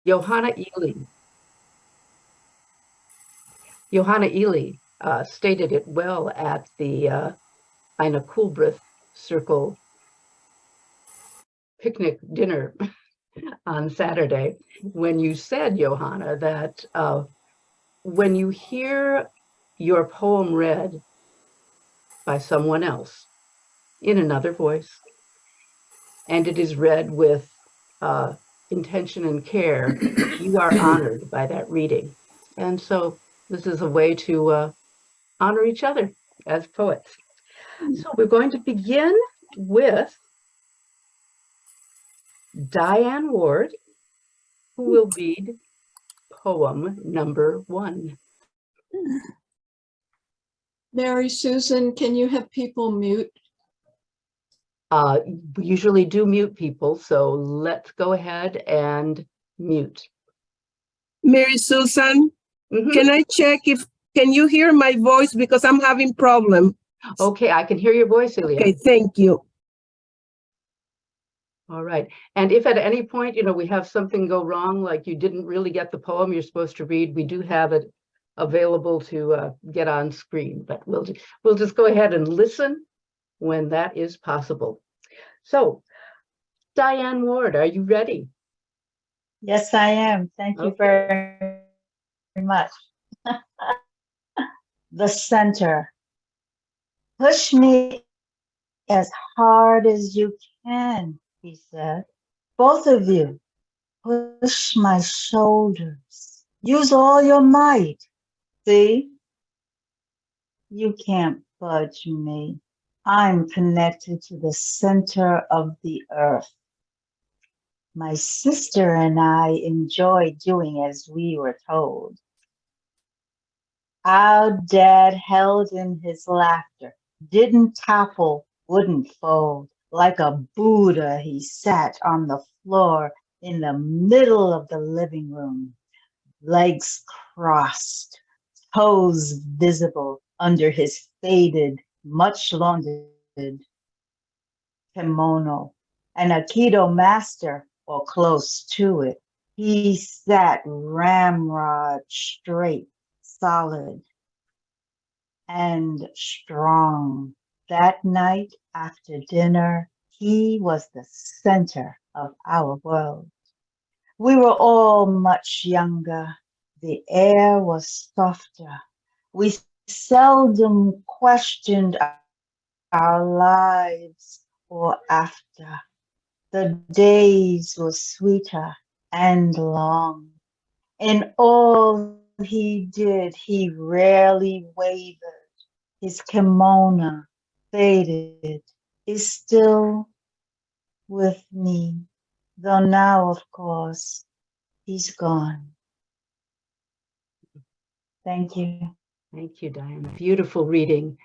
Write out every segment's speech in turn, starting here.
Johanna Ely. Johanna Ely stated it well at the Ina Coolbrith Circle picnic dinner on Saturday when you said, Johanna, that when you hear your poem read by someone else in another voice, and it is read with intention and care, you are honored by that reading. And so this is a way to honor each other as poets. So we're going to begin with Diane Ward, who will read poem number 1. Mary Susan, can you have people mute? We usually do mute people, so let's go ahead and mute. Mary Susan, can I check can you hear my voice because I'm having problem? Okay, I can hear your voice, Ilya. Okay, thank you. All right. And if at any point, we have something go wrong, like you didn't really get the poem you're supposed to read, we do have it available to get on screen, but we'll just go ahead and listen when that is possible. So, Diane Ward, are you ready? Yes, I am. Thank you very much. The center. Push me as hard as you can, he said. Both of you, push my shoulders. Use all your might. See? You can't budge me. I'm connected to the center of the earth. My sister and I enjoy doing as we were told. Our dad held in his laughter, didn't topple, wouldn't fold. Like a Buddha, he sat on the floor in the middle of the living room, legs crossed, toes visible under his faded, much laundered kimono. An Aikido master, or close to it, he sat ramrod straight, solid, and strong. That night after dinner, he was the center of our world. We were all much younger. The air was softer. We seldom questioned our lives or after. The days were sweeter and long. In all he did, he rarely wavered. His kimono, faded, is still with me, though now, of course, he's gone. Thank you. Thank you, Diane. Beautiful reading.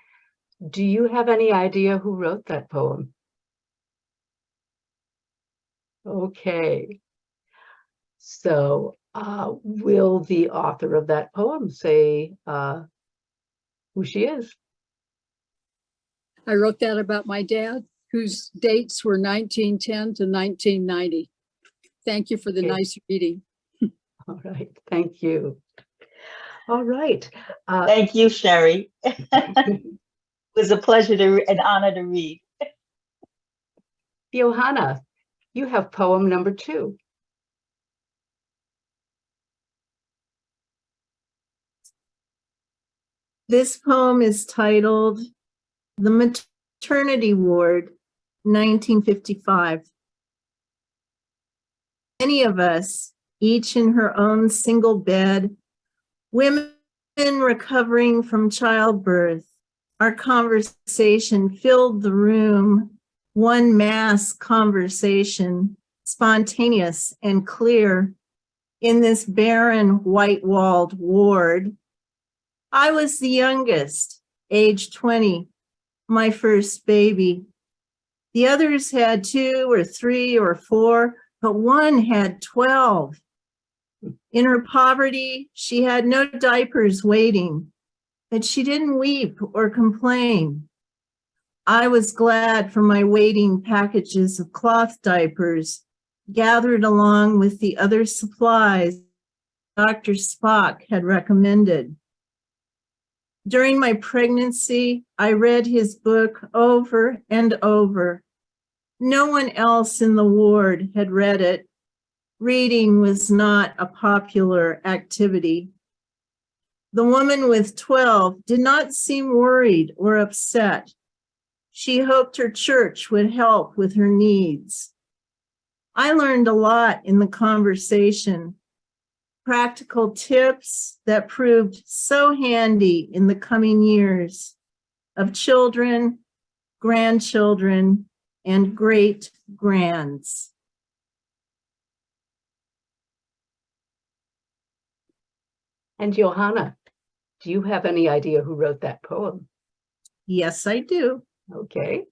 Do you have any idea who wrote that poem? Okay. So will the author of that poem say who she is? I wrote that about my dad, whose dates were 1910 to 1990. Thank you for the nice reading. All right, thank you. All right. Thank you, Sherry. It was a pleasure an honor to read. Johanna, you have poem number 2. This poem is titled The Maternity Ward, 1955. Many of us, each in her own single bed, women recovering from childbirth, our conversation filled the room, one mass conversation, spontaneous and clear, in this barren, white-walled ward. I was the youngest, age 20, my first baby. The others had 2 or 3 or 4, but one had 12. In her poverty, she had no diapers waiting, but she didn't weep or complain. I was glad for my waiting packages of cloth diapers, gathered along with the other supplies Dr. Spock had recommended. During my pregnancy, I read his book over and over. No one else in the ward had read it. Reading was not a popular activity. The woman with 12 did not seem worried or upset. She hoped her church would help with her needs. I learned a lot in the conversation, practical tips that proved so handy in the coming years of children, grandchildren, and great-grands. And Johanna, do you have any idea who wrote that poem? Yes, I do. Okay.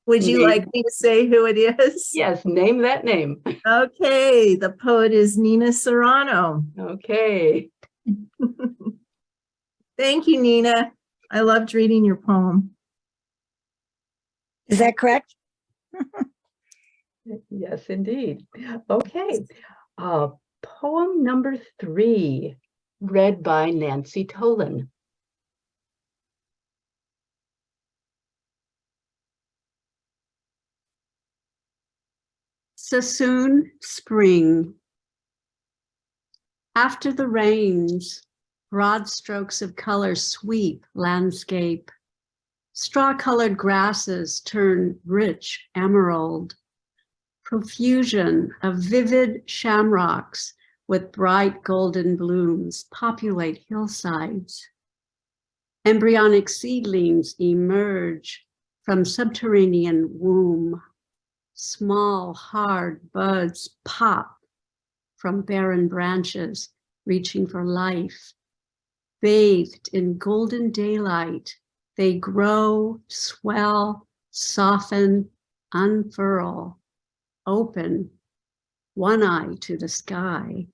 Would you Name- like me to say who it is? Yes, name that name. Okay, the poet is Nina Serrano. Okay. Thank you, Nina. I loved reading your poem. Is that correct? Yes, indeed. Okay. Poem number 3, read by Nancy Tolan. Sassoon Spring. After the rains, broad strokes of color sweep landscape. Straw-colored grasses turn rich emerald. Profusion of vivid shamrocks with bright golden blooms populate hillsides. Embryonic seedlings emerge from subterranean womb. Small, hard buds pop from barren branches, reaching for life. Bathed in golden daylight, they grow, swell, soften, unfurl, open, one eye to the sky.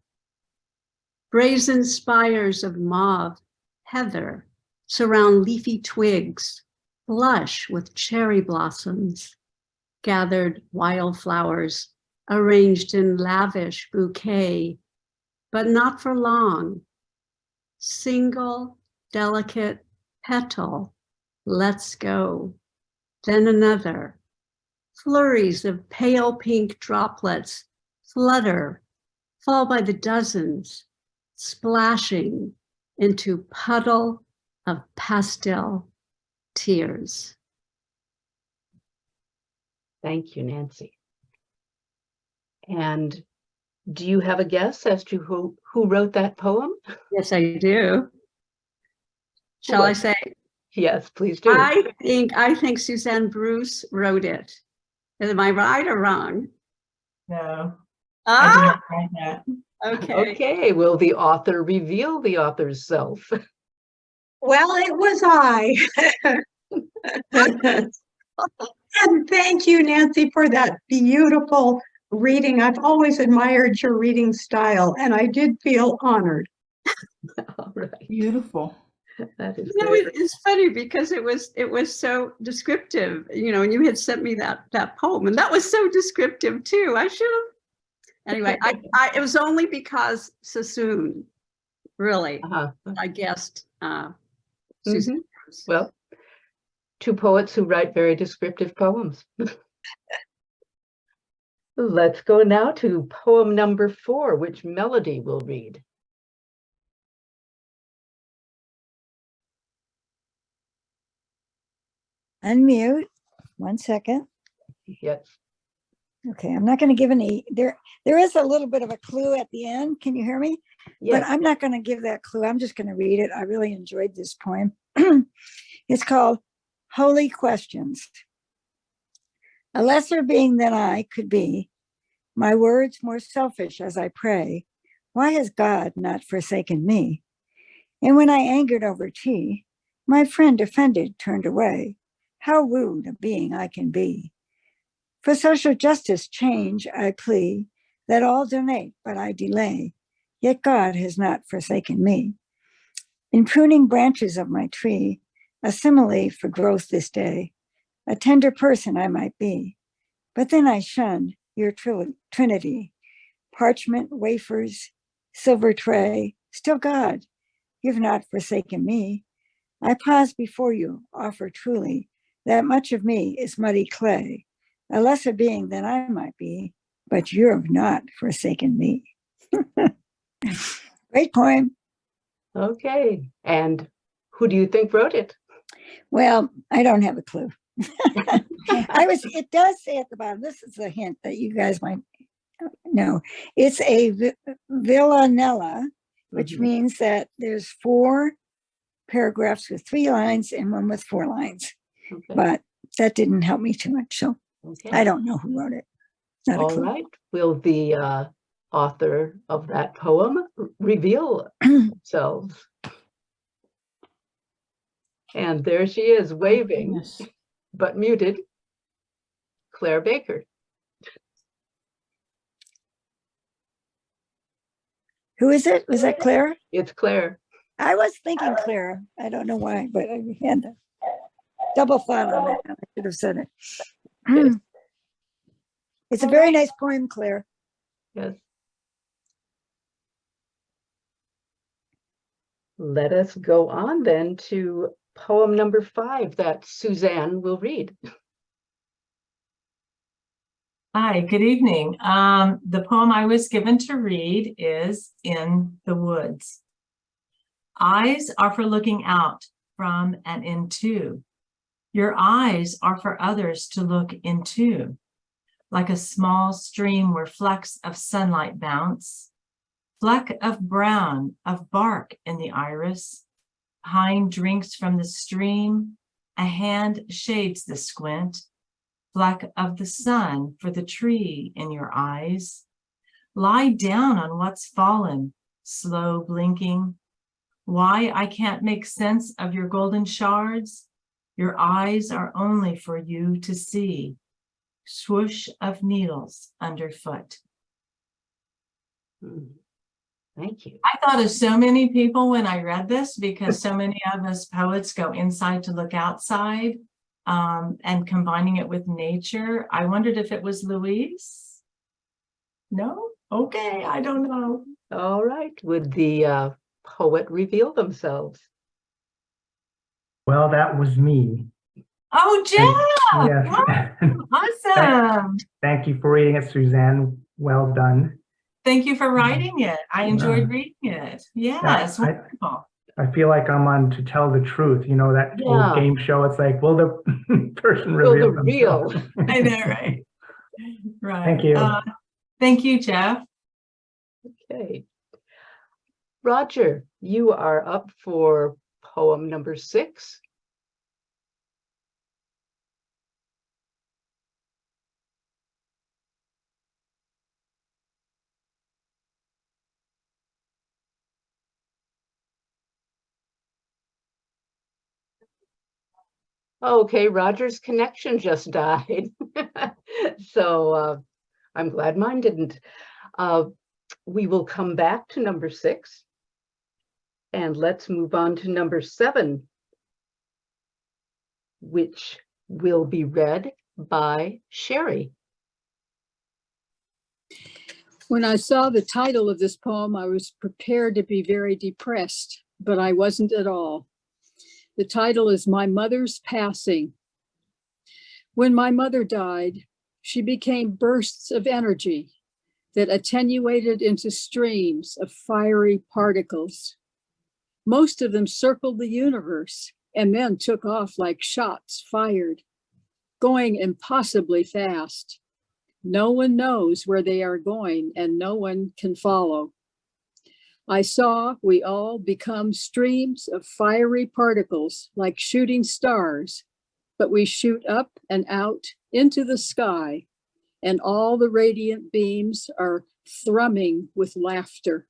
Brazen spires of mauve, heather surround leafy twigs, blush with cherry blossoms. Gathered wildflowers arranged in lavish bouquet, but not for long. Single, delicate petal, let's go. Then another. Flurries of pale pink droplets flutter, fall by the dozens, splashing into puddle of pastel tears. Thank you, Nancy. And do you have a guess as to who wrote that poem? Yes, I do. Shall I say? Yes, please do. I think Suzanne Bruce wrote it. Am I right or wrong? No, I did not write that. Okay. Okay, will the author reveal the author's self? Well, it was I. And thank you, Nancy, for that beautiful reading. I've always admired your reading style, and I did feel honored. All right, Beautiful. that is You know, great. it's funny because it was so descriptive, you know, and you had sent me that poem, and that was so descriptive too. I should have. Anyway, it was only because Sassoon, really, I guessed Susan. Bruce. Well, 2 poets who write very descriptive poems. Let's go now to poem number 4, which Melody will read. Unmute. 1 second. Yes. Okay, I'm not going to give any. There is a little bit of a clue at the end. Can you hear me? Yes. But I'm not going to give that clue. I'm just going to read it. I really enjoyed this poem. It's called Holy Questions. A lesser being than I could be, my words more selfish as I pray. Why has God not forsaken me? And when I angered over tea, my friend offended turned away. How rude a being I can be. For social justice change, I plea, that all donate, but I delay. Yet God has not forsaken me. In pruning branches of my tree, a simile for growth this day, a tender person I might be. But then I shun your trinity. Parchment, wafers, silver tray, still God, you've not forsaken me. I pause before you, offer truly that much of me is muddy clay, a lesser being than I might be, but you have not forsaken me. Great poem. Okay. And who do you think wrote it? Well, I don't have a clue. It does say at the bottom, this is a hint that you guys might know. It's a villanella, which Mhm. means that there's 4 paragraphs with 3 lines and one with 4 lines. Okay. But that didn't help me too much. So Okay. I don't know who wrote it. Not a All clue. right. Will the author of that poem reveal themselves? And there she is, waving, Goodness. but muted. Claire Baker. Who is it? Was that Claire? It's Claire. I was thinking Claire. I don't know why, but I had a double thought on that. I should have said it. Yes. It's a very nice poem, Claire. Yes. Let us go on then to poem number 5 that Suzanne will read. Hi, good evening. The poem I was given to read is In the Woods. Eyes are for looking out from and into. Your eyes are for others to look into. Like a small stream where flecks of sunlight bounce, fleck of brown of bark in the iris. Pine drinks from the stream, a hand shades the squint, fleck of the sun for the tree in your eyes. Lie down on what's fallen, slow blinking. Why I can't make sense of your golden shards? Your eyes are only for you to see. Swoosh of needles underfoot. Thank you. I thought of so many people when I read this, because so many of us poets go inside to look outside, and combining it with nature. I wondered if it was Louise. No? Okay, I don't know. All right. Would the poet reveal themselves? Well, that was me. Oh, Jeff! Yes. Awesome. Thank you for reading it, Suzanne. Well done. Thank you for writing it. I enjoyed reading it. Yes, wonderful. I feel like I'm on To Tell the Truth. You know, that old game show. It's like, will the person reveal themselves? I know, right? Right. Thank you. Thank you, Jeff. Okay. Roger, you are up for poem number 6. Okay, Roger's connection just died. So I'm glad mine didn't. We will come back to number 6. And let's move on to number 7, which will be read by Sherry. When I saw the title of this poem, I was prepared to be very depressed, but I wasn't at all. The title is My Mother's Passing. When my mother died, she became bursts of energy that attenuated into streams of fiery particles. Most of them circled the universe and then took off like shots fired, going impossibly fast. No one knows where they are going and no one can follow. I saw we all become streams of fiery particles like shooting stars, but we shoot up and out into the sky, and all the radiant beams are thrumming with laughter.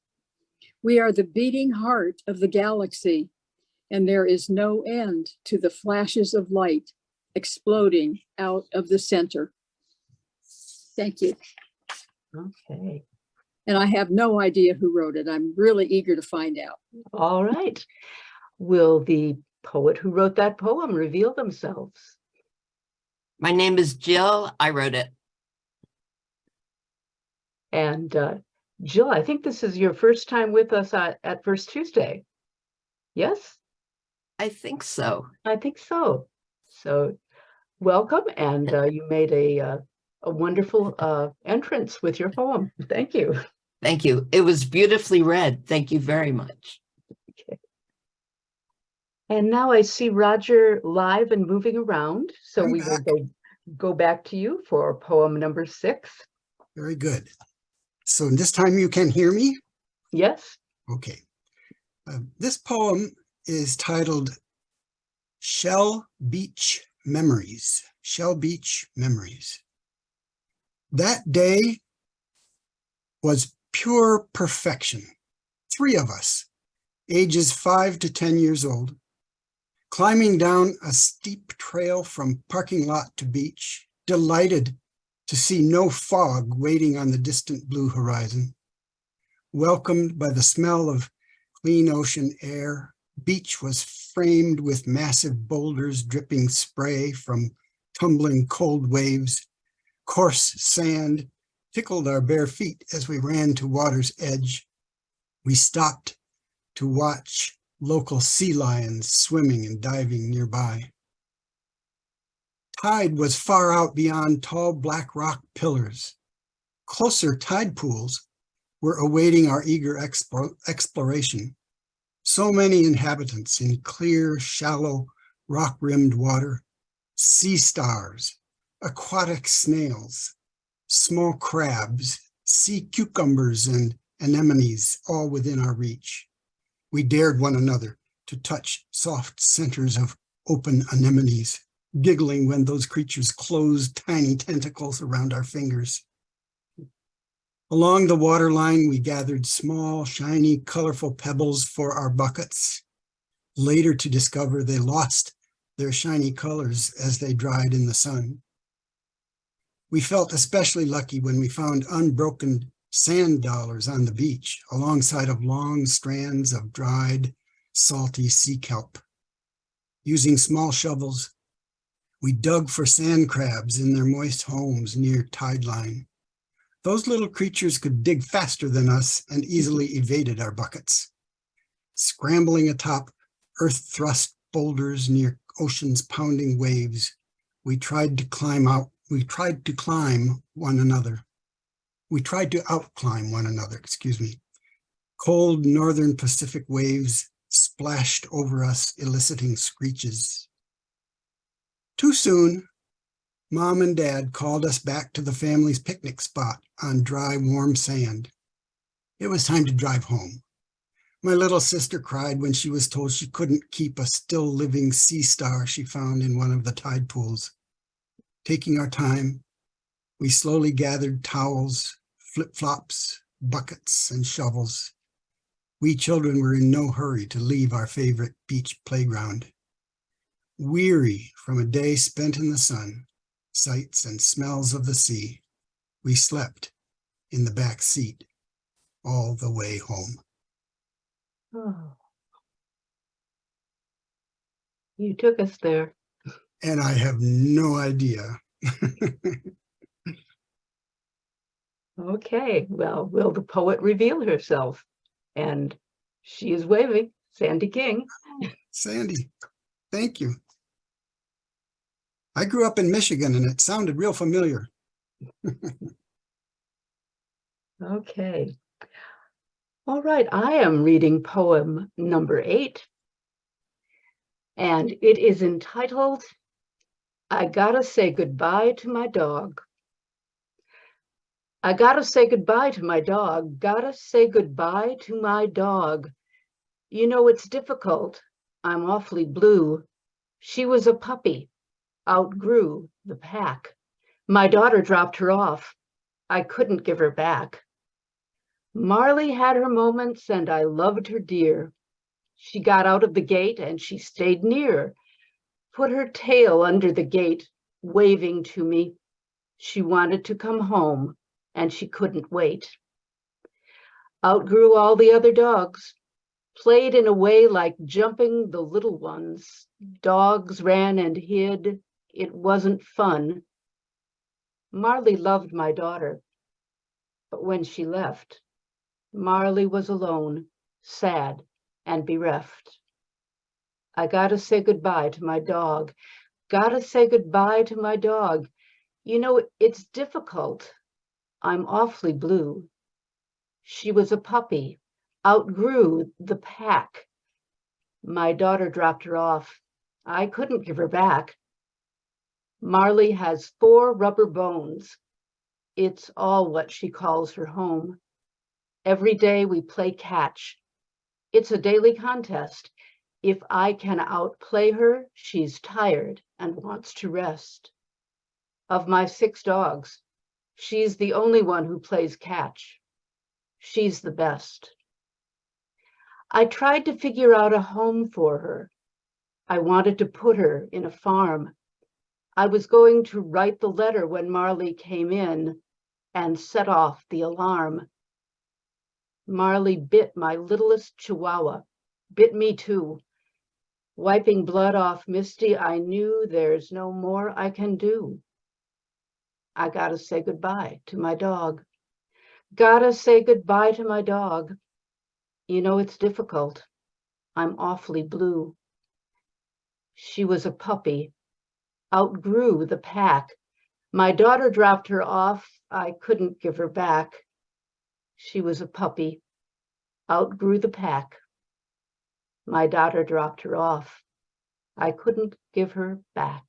We are the beating heart of the galaxy, and there is no end to the flashes of light exploding out of the center. Thank you. Okay. And I have no idea who wrote it. I'm really eager to find out. All right. Will the poet who wrote that poem reveal themselves? My name is Jill. I wrote it. And Jill, I think this is your first time with us at First Tuesday. Yes? I think so. I think so. So welcome, and you made a wonderful entrance with your poem. Thank you. Thank you. It was beautifully read. Thank you very much. Okay. And now I see Roger live and moving around. So we will go back to you for poem number 6. Very good. So this time you can hear me? Yes. Okay. This poem is titled Shell Beach Memories. Shell Beach Memories. That day was pure perfection. 3 of us, ages 5 to 10 years old, climbing down a steep trail from parking lot to beach, delighted to see no fog waiting on the distant blue horizon. Welcomed by the smell of clean ocean air, beach was framed with massive boulders dripping spray from tumbling cold waves. Coarse sand tickled our bare feet as we ran to water's edge. We stopped to watch local sea lions swimming and diving nearby. Tide was far out beyond tall black rock pillars. Closer tide pools were awaiting our eager exploration. So many inhabitants in clear, shallow, rock-rimmed water, sea stars, aquatic snails, small crabs, sea cucumbers, and anemones, all within our reach. We dared one another to touch soft centers of open anemones, giggling when those creatures closed tiny tentacles around our fingers. Along the waterline, we gathered small, shiny, colorful pebbles for our buckets, later to discover they lost their shiny colors as they dried in the sun. We felt especially lucky when we found unbroken sand dollars on the beach, alongside of long strands of dried, salty sea kelp. Using small shovels, we dug for sand crabs in their moist homes near tide line. Those little creatures could dig faster than us and easily evaded our buckets. Scrambling atop earth-thrust boulders near ocean's pounding waves, we tried to climb one another. We tried to outclimb one another, excuse me. Cold northern Pacific waves splashed over us, eliciting screeches. Too soon, Mom and Dad called us back to the family's picnic spot on dry, warm sand. It was time to drive home. My little sister cried when she was told she couldn't keep a still living sea star she found in one of the tide pools. Taking our time, we slowly gathered towels, flip-flops, buckets, and shovels. We children were in no hurry to leave our favorite beach playground. Weary from a day spent in the sun, sights and smells of the sea, we slept in the back seat all the way home. Oh. You took us there. And I have no idea. Okay, well, will the poet reveal herself? And she is waving. Sandy King. Sandy, thank you. I grew up in Michigan and it sounded real familiar. Okay. All right, I am reading poem number 8. And it is entitled, I Gotta Say Goodbye to My Dog. I gotta say goodbye to my dog, gotta say goodbye to my dog. You know, it's difficult, I'm awfully blue. She was a puppy, outgrew the pack. My daughter dropped her off, I couldn't give her back. Marley had her moments and I loved her dear. She got out of the gate and she stayed near, put her tail under the gate, waving to me. She wanted to come home and she couldn't wait. Outgrew all the other dogs, played in a way like jumping the little ones. Dogs ran and hid, it wasn't fun. Marley loved my daughter. But when she left, Marley was alone, sad and bereft. I gotta say goodbye to my dog. Gotta say goodbye to my dog. You know, it's difficult. I'm awfully blue. She was a puppy, outgrew the pack. My daughter dropped her off. I couldn't give her back. Marley has 4 rubber bones. It's all what she calls her home. Every day we play catch. It's a daily contest. If I can outplay her, she's tired and wants to rest. Of my 6 dogs, she's the only one who plays catch. She's the best. I tried to figure out a home for her. I wanted to put her in a farm. I was going to write the letter when Marley came in and set off the alarm. Marley bit my littlest chihuahua, bit me too. Wiping blood off Misty, I knew there's no more I can do. I gotta say goodbye to my dog. Gotta say goodbye to my dog. You know, it's difficult. I'm awfully blue. She was a puppy, outgrew the pack. My daughter dropped her off. I couldn't give her back. She was a puppy, outgrew the pack. My daughter dropped her off. I couldn't give her back.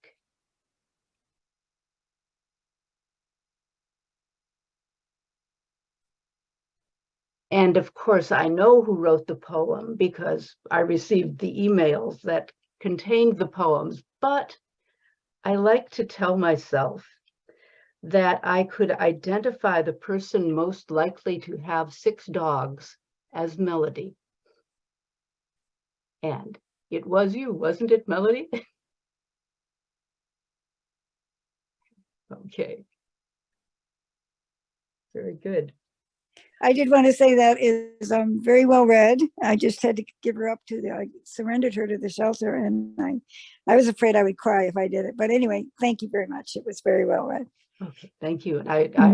And of course, I know who wrote the poem because I received the emails that contained the poems, but I like to tell myself that I could identify the person most likely to have 6 dogs as Melody. And it was you, wasn't it, Melody? Okay. Very good. I did want to say that is very well read. I just had to give her up to I surrendered her to the shelter, and I was afraid I would cry if I did it. But anyway, thank you very much. It was very well read. Okay, thank you. And I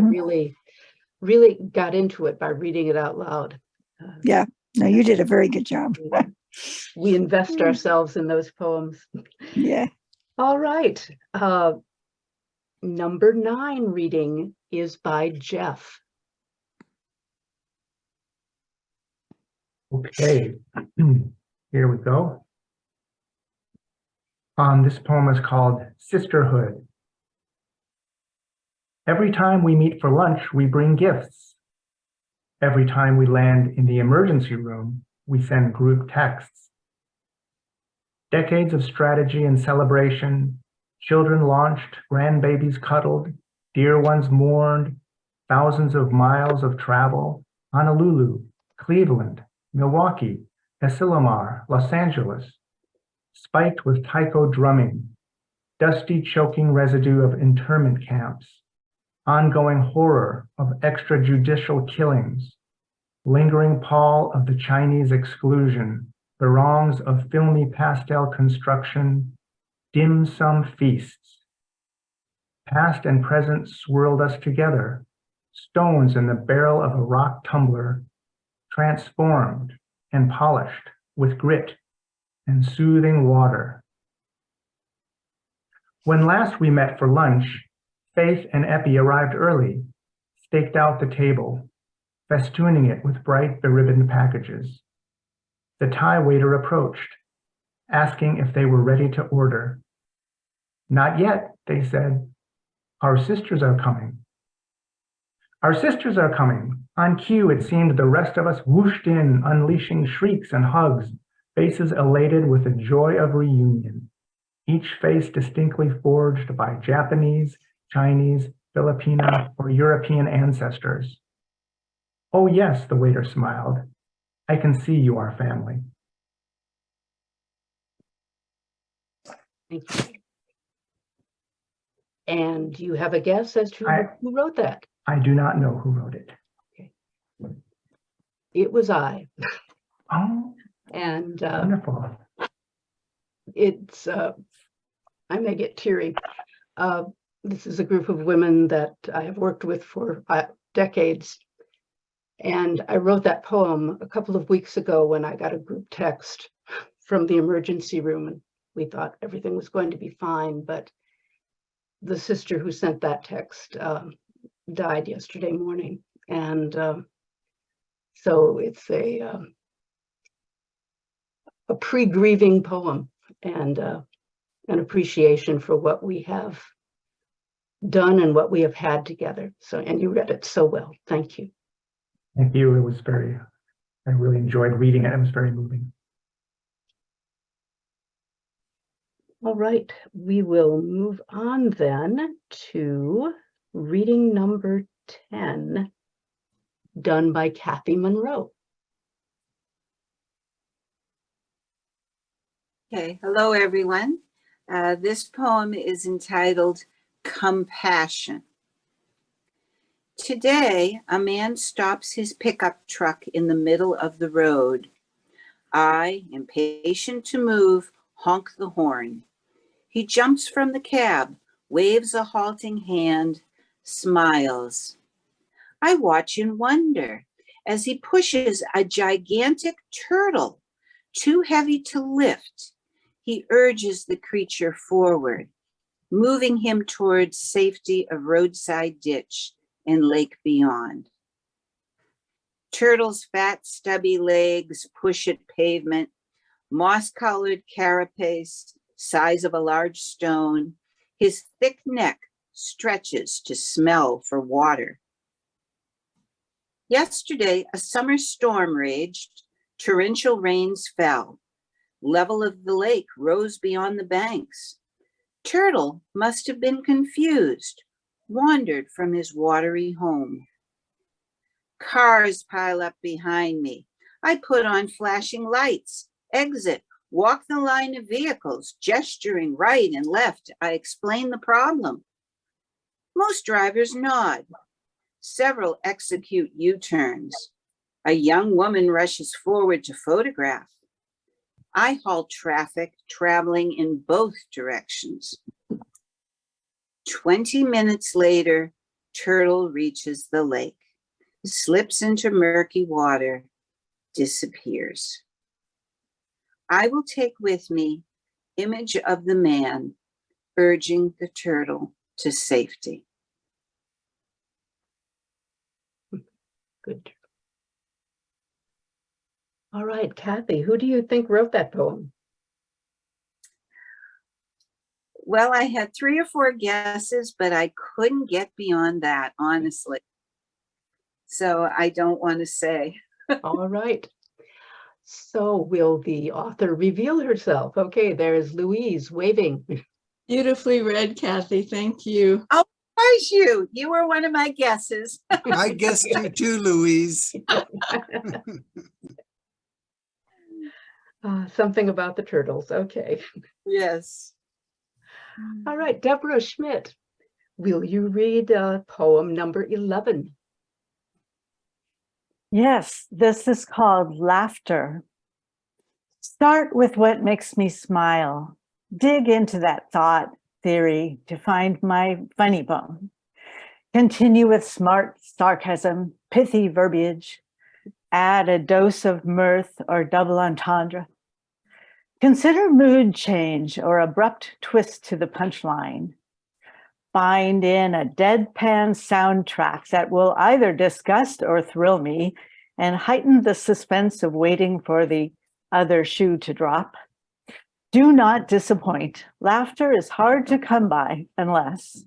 really got into it by reading it out loud. Yeah, no, you did a very good job. We invest ourselves in those poems. Yeah. All right. Number 9 reading is by Jeff. Okay, here we go. This poem is called Sisterhood. Every time we meet for lunch, we bring gifts. Every time we land in the emergency room, we send group texts. Decades of strategy and celebration, children launched, grandbabies cuddled, dear ones mourned, thousands of miles of travel, Honolulu, Cleveland, Milwaukee, Asilomar, Los Angeles, spiked with taiko drumming, dusty choking residue of internment camps, ongoing horror of extrajudicial killings, lingering pall of the Chinese exclusion, barongs of filmy pastel construction, dim sum feasts. Past and present swirled us together, stones in the barrel of a rock tumbler, transformed and polished with grit and soothing water. When last we met for lunch, Faith and Epi arrived early, staked out the table, festooning it with bright beribboned packages. The Thai waiter approached, asking if they were ready to order. Not yet, they said. Our sisters are coming. Our sisters are coming. On cue, it seemed the rest of us whooshed in, unleashing shrieks and hugs, faces elated with the joy of reunion, each face distinctly forged by Japanese, Chinese, Filipino, or European ancestors. Oh yes, the waiter smiled. I can see you are family. Thank you. And you have a guess as to who wrote that? I do not know who wrote it. Okay. It was I. Oh, and wonderful. It's, I may get teary. This is a group of women that I have worked with for decades. And I wrote that poem a couple of weeks ago when I got a group text from the emergency room, and we thought everything was going to be fine. But the sister who sent that text died yesterday morning. And so it's a pre-grieving poem and an appreciation for what we have done and what we have had together. So, and you read it so well. Thank you. Thank you. It was I really enjoyed reading it. It was very moving. All right, we will move on then to reading number 10, done by Kathy Monroe. Okay, hello everyone. This poem is entitled Compassion. Today, a man stops his pickup truck in the middle of the road. I, impatient to move, honk the horn. He jumps from the cab, waves a halting hand, smiles. I watch in wonder as he pushes a gigantic turtle, too heavy to lift. He urges the creature forward, moving him towards safety of roadside ditch and lake beyond. Turtle's fat, stubby legs push at pavement, moss-colored carapace, size of a large stone. His thick neck stretches to smell for water. Yesterday, a summer storm raged, torrential rains fell. Level of the lake rose beyond the banks. Turtle must have been confused, wandered from his watery home. Cars pile up behind me. I put on flashing lights, exit, walk the line of vehicles, gesturing right and left. I explain the problem. Most drivers nod. Several execute U-turns. A young woman rushes forward to photograph. I halt traffic traveling in both directions. 20 minutes later, Turtle reaches the lake, slips into murky water, disappears. I will take with me image of the man urging the turtle to safety. Good. All right, Kathy, who do you think wrote that poem? Well, I had 3 or 4 guesses, but I couldn't get beyond that, honestly. So I don't want to say. All right. So will the author reveal herself? Okay, there's Louise waving. Beautifully read, Kathy. Thank you. Oh, was you? You were one of my guesses. I guessed you too, Louise. Something about the turtles. Okay. Yes. All right, Deborah Schmidt, will you read poem number 11? Yes, this is called Laughter. Start with what makes me smile. Dig into that thought theory to find my funny bone. Continue with smart sarcasm, pithy verbiage. Add a dose of mirth or double entendre. Consider mood change or abrupt twist to the punchline. Find in a deadpan soundtrack that will either disgust or thrill me and heighten the suspense of waiting for the other shoe to drop. Do not disappoint. Laughter is hard to come by unless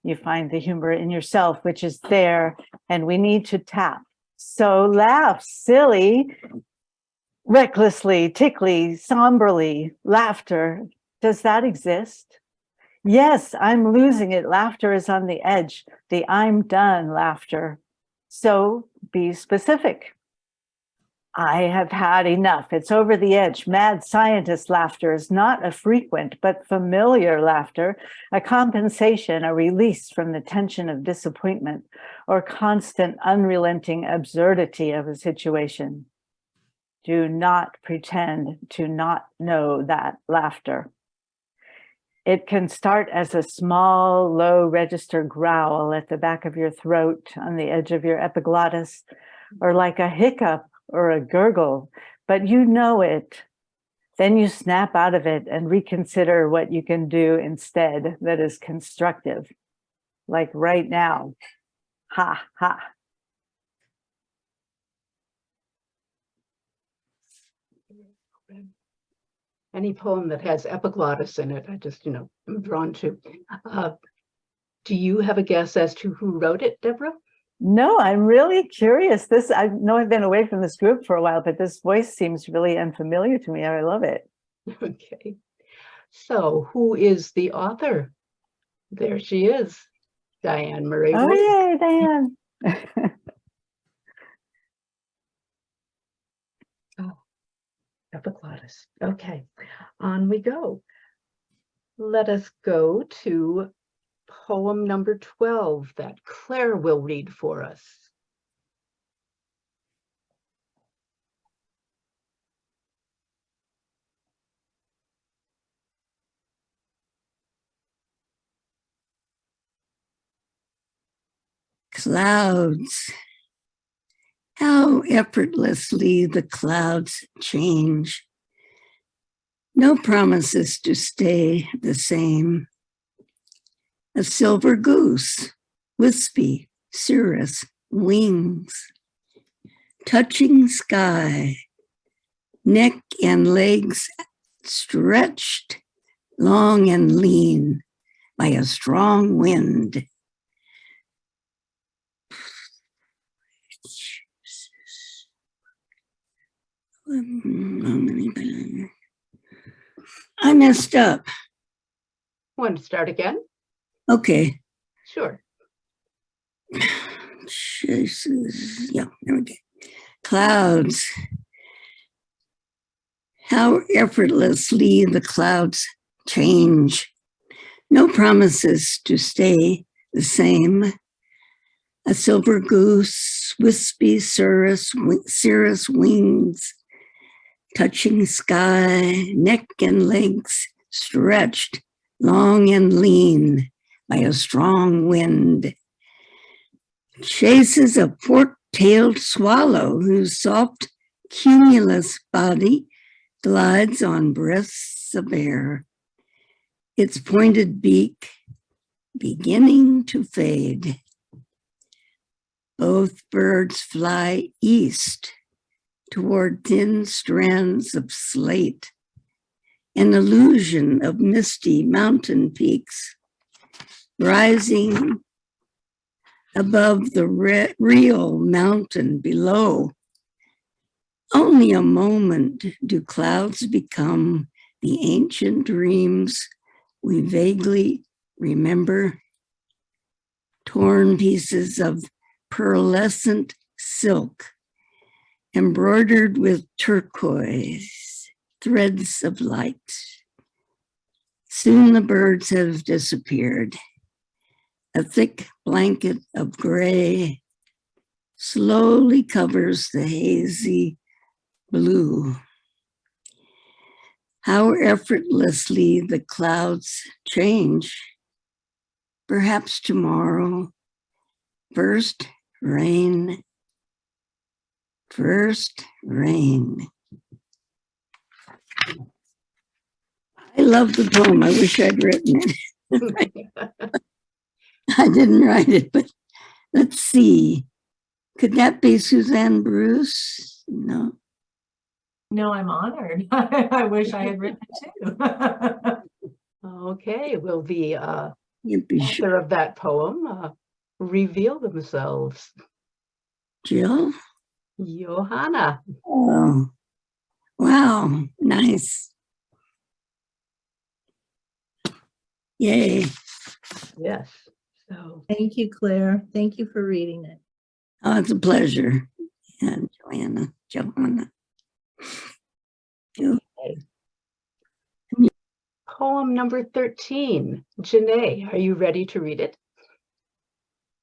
you find the humor in yourself, which is there, and we need to tap. So laugh, silly, recklessly, tickly, somberly. Laughter, does that exist? Yes, I'm losing it. Laughter is on the edge, the I'm done laughter. So be specific. I have had enough. It's over the edge. Mad scientist laughter is not a frequent but familiar laughter, a compensation, a release from the tension of disappointment or constant unrelenting absurdity of a situation. Do not pretend to not know that laughter. It can start as a small, low register growl at the back of your throat on the edge of your epiglottis, or like a hiccup or a gurgle, but you know it. Then you snap out of it and reconsider what you can do instead that is constructive. Like right now, ha, ha. Any poem that has epiglottis in it, I just, am drawn to. Do you have a guess as to who wrote it, Deborah? No, I'm really curious. I know I've been away from this group for a while, but this voice seems really unfamiliar to me. I love it. Okay. So who is the author? There she is, Diane Murray. Oh, yay, Diane. Oh, epiglottis. Okay, on we go. Let us go to poem number 12 that Claire will read for us. Clouds. How effortlessly the clouds change. No promises to stay the same. A silver goose, wispy, cirrus wings, touching sky, neck and legs stretched, long and lean by a strong wind. I messed up. Want to start again? Okay. Sure. Yeah, there we go. Clouds. How effortlessly the clouds change. No promises to stay the same. A silver goose, wispy cirrus wings, touching sky, neck and legs stretched, long and lean by a strong wind. Chases a fork-tailed swallow whose soft, cumulus body glides on breaths of air, its pointed beak beginning to fade. Both birds fly east toward thin strands of slate, an illusion of misty mountain peaks rising above the real mountain below. Only a moment do clouds become the ancient dreams we vaguely remember. Torn pieces of pearlescent silk, embroidered with turquoise, threads of light. Soon the birds have disappeared. A thick blanket of gray slowly covers the hazy blue. How effortlessly the clouds change. Perhaps tomorrow, first rain. First rain. I love the poem. I wish I'd written it. I didn't write it, but let's see. Could that be Suzanne Bruce? No. No, I'm honored. I wish I had written it too. Okay, will the author of that poem reveal themselves? Jill? Johanna. Oh, wow, nice. Yay. Yes. So thank you, Claire. Thank you for reading it. Oh, it's a pleasure. And Johanna. Okay. Poem number 13. Janae, are you ready to read it?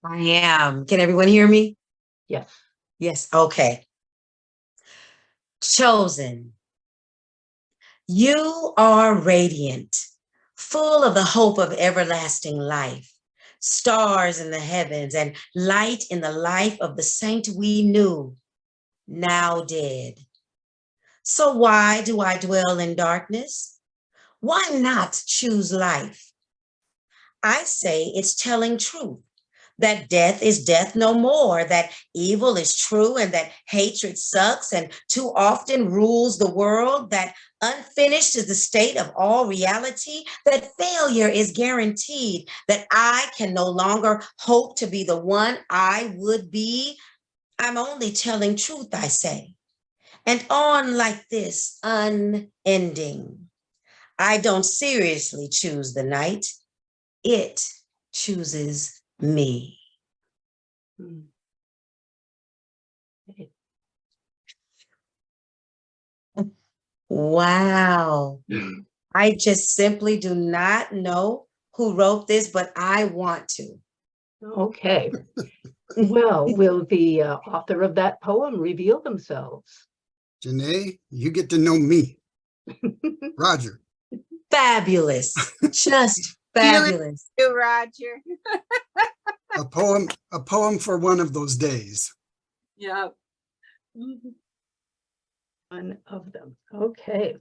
I am. Can everyone hear me? Yes. Yes. Okay. Chosen. You are radiant, full of the hope of everlasting life, stars in the heavens, and light in the life of the saint we knew, now dead. So why do I dwell in darkness? Why not choose life? I say it's telling truth, that death is death no more, that evil is true, and that hatred sucks and too often rules the world, that unfinished is the state of all reality, that failure is guaranteed, that I can no longer hope to be the one I would be. I'm only telling truth, I say, and on like this, unending. I don't seriously choose the night. It chooses me. Wow. I just simply do not know who wrote this, but I want to. Okay. Well, will the author of that poem reveal themselves? Janae, you get to know me. Roger. Fabulous. Just fabulous. You, Roger. A poem for one of those days. Yeah. One of them. Okay.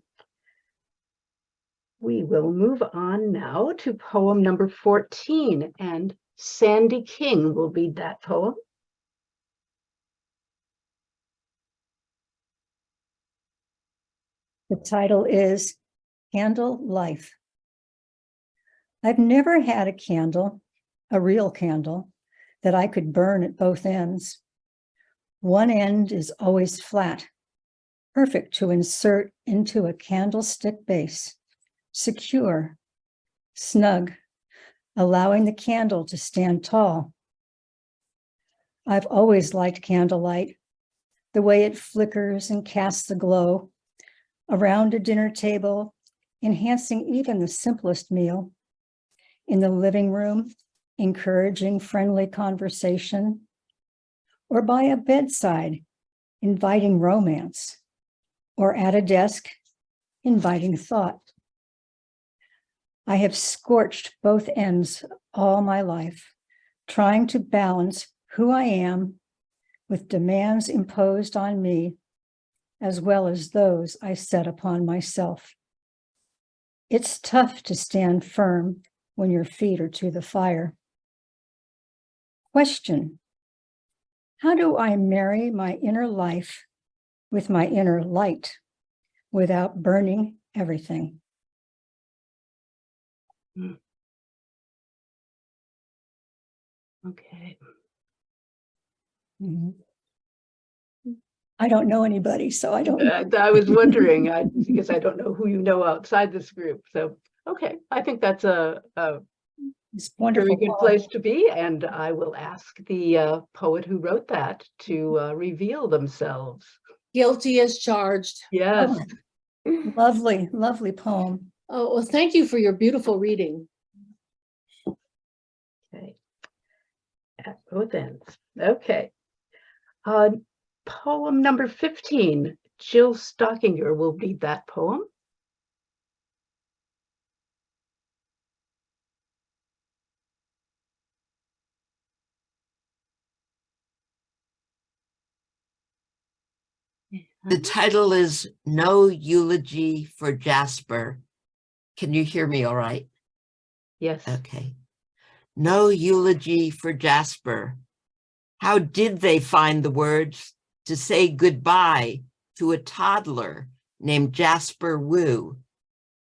We will move on now to poem number 14, and Sandy King will read that poem. The title is Candle Life. I've never had a candle, a real candle, that I could burn at both ends. One end is always flat, perfect to insert into a candlestick base, secure, snug, allowing the candle to stand tall. I've always liked candlelight, the way it flickers and casts the glow around a dinner table, enhancing even the simplest meal. In the living room, encouraging friendly conversation, or by a bedside, inviting romance, or at a desk, inviting thought. I have scorched both ends all my life, trying to balance who I am with demands imposed on me, as well as those I set upon myself. It's tough to stand firm when your feet are to the fire. Question: how do I marry my inner life with my inner light without burning everything? Okay. I don't know anybody, so I don't. I was wondering, because I don't know who you know outside this group. So, okay, I think that's a It's wonderful. very good place to be. And I will ask the poet who wrote that to reveal themselves. Guilty as charged. Yes. Oh, lovely, lovely poem. Oh, well, thank you for your beautiful reading. Okay. At both ends. Okay. Poem number 15, Jill Stockinger will read that poem. The title is No Eulogy for Jasper. Can you hear me all right? Yes. Okay. No eulogy for Jasper. How did they find the words to say goodbye to a toddler named Jasper Wu,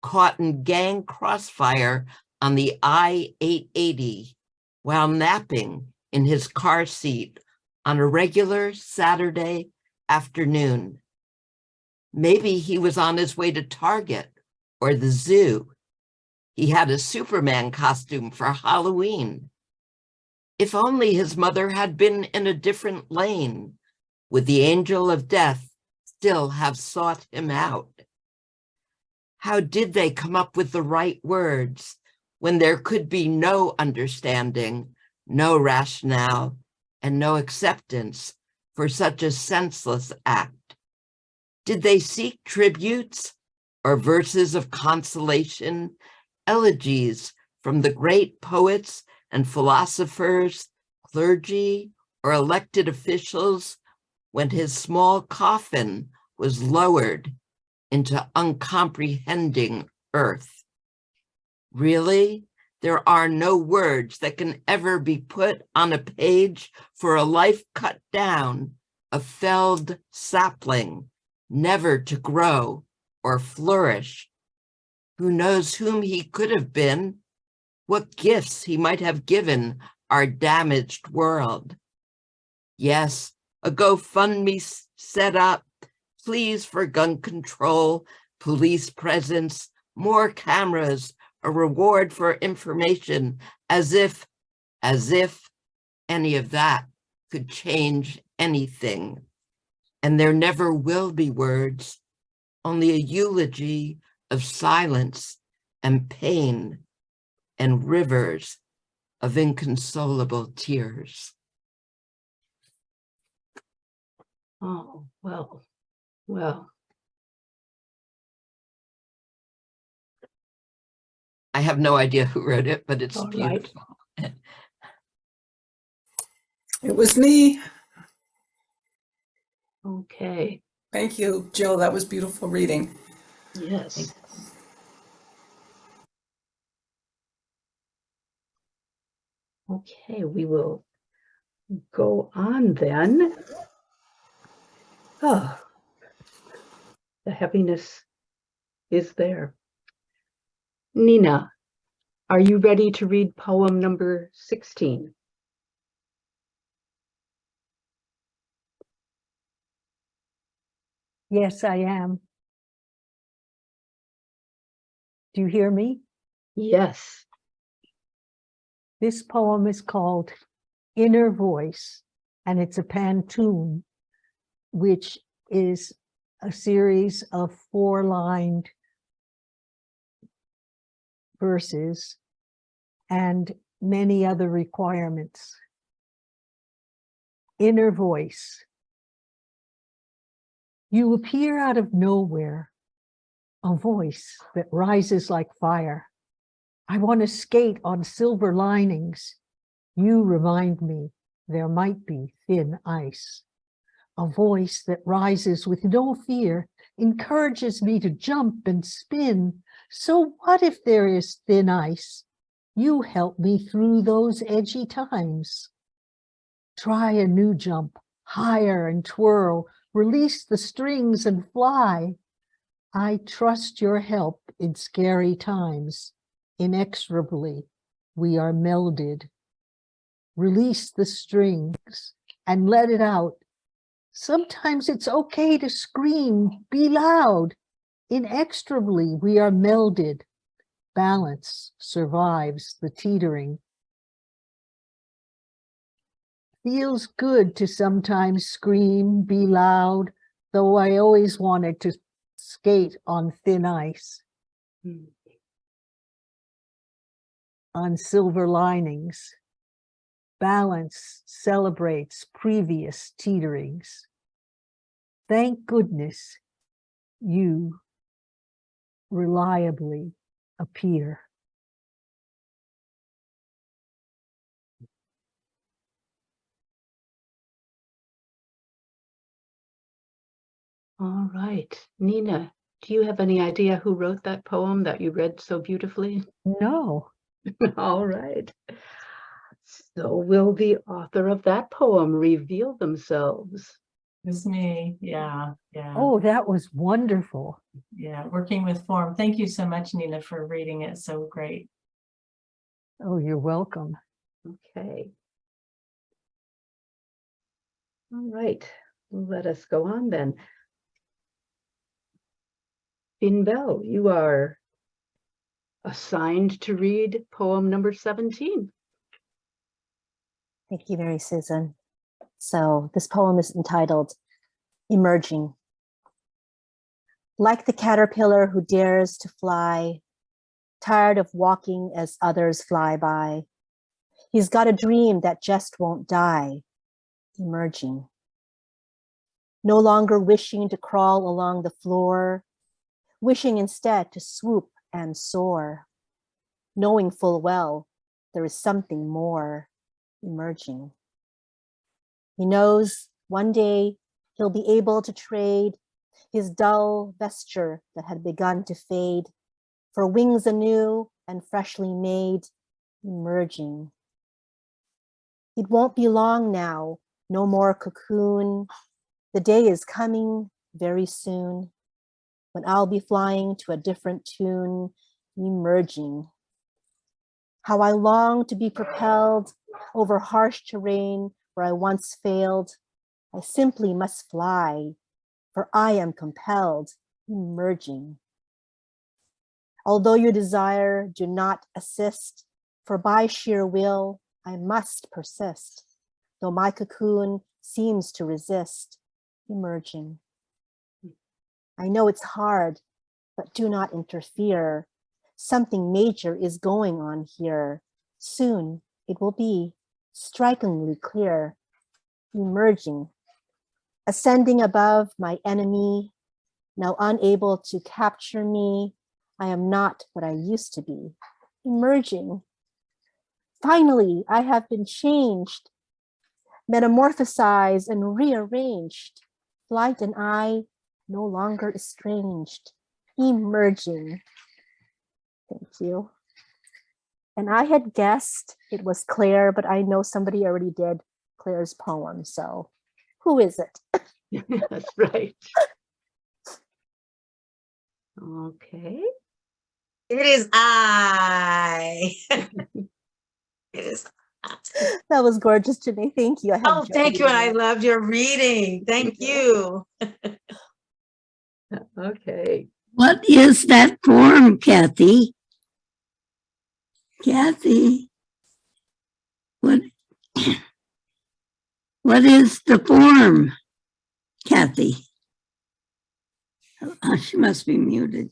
caught in gang crossfire on the I-880 while napping in his car seat on a regular Saturday afternoon? Maybe he was on his way to Target or the zoo. He had a Superman costume for Halloween. If only his mother had been in a different lane, would the angel of death still have sought him out? How did they come up with the right words when there could be no understanding, no rationale, and no acceptance for such a senseless act? Did they seek tributes or verses of consolation, elegies from the great poets and philosophers, clergy, or elected officials when his small coffin was lowered into uncomprehending earth. Really, there are no words that can ever be put on a page for a life cut down, a felled sapling, never to grow or flourish. Who knows whom he could have been, what gifts he might have given our damaged world. Yes, a GoFundMe set up, pleas for gun control, police presence, more cameras, a reward for information, as if any of that could change anything. And there never will be words, only a eulogy of silence and pain and rivers of inconsolable tears. Oh, well, well. I have no idea who wrote it, but it's All right. beautiful. It was me. Okay. Thank you, Jill. That was beautiful reading. Yes. Okay, we will go on then. Oh, the heaviness is there. Nina, are you ready to read poem number 16? Yes, I am. Do you hear me? Yes. This poem is called Inner Voice, and it's a pantoum, which is a series of 4-lined verses and many other requirements. Inner Voice. You appear out of nowhere, a voice that rises like fire. I want to skate on silver linings. You remind me there might be thin ice. A voice that rises with no fear, encourages me to jump and spin. So what if there is thin ice? You help me through those edgy times. Try a new jump, higher and twirl, release the strings and fly. I trust your help in scary times. Inexorably, we are melded. Release the strings and let it out. Sometimes it's okay to scream, be loud. Inexorably, we are melded. Balance survives the teetering. Feels good to sometimes scream, be loud, though I always wanted to skate on thin ice. On silver linings. Balance celebrates previous teeterings. Thank goodness you reliably appear. All right. Nina, do you have any idea who wrote that poem that you read so beautifully? No. All right. So will the author of that poem reveal themselves? It's me. Yeah. Oh, that was wonderful. Yeah. Working with form. Thank you so much, Nina, for reading it. So great. Oh, you're welcome. Okay. All right. Let us go on then. Bell, you are assigned to read poem number 17. Thank you, Mary Susan. So this poem is entitled Emerging. Like the caterpillar who dares to fly, tired of walking as others fly by, he's got a dream that just won't die, emerging. No longer wishing to crawl along the floor, wishing instead to swoop and soar, knowing full well there is something more emerging. He knows one day he'll be able to trade his dull vesture that had begun to fade for wings anew and freshly made, emerging. It won't be long now, no more cocoon. The day is coming very soon when I'll be flying to a different tune, emerging. How I long to be propelled over harsh terrain where I once failed. I simply must fly, for I am compelled, emerging. Although you desire, do not assist, for by sheer will, I must persist, though my cocoon seems to resist, emerging. I know it's hard, but do not interfere. Something major is going on here. Soon it will be strikingly clear, emerging, ascending above my enemy, now unable to capture me. I am not what I used to be, emerging. Finally, I have been changed, metamorphosized and rearranged. Flight and I no longer estranged, emerging. Thank you. And I had guessed it was Claire, but I know somebody already did Claire's poem. So who is it? That's right. Okay. It is I. It is I. That was gorgeous to me. Thank you. I had Oh, joy thank you. reading I it. loved your reading. Thank you. Okay. What is that form, Kathy? Kathy, what is the form, Kathy? Oh, she must be muted.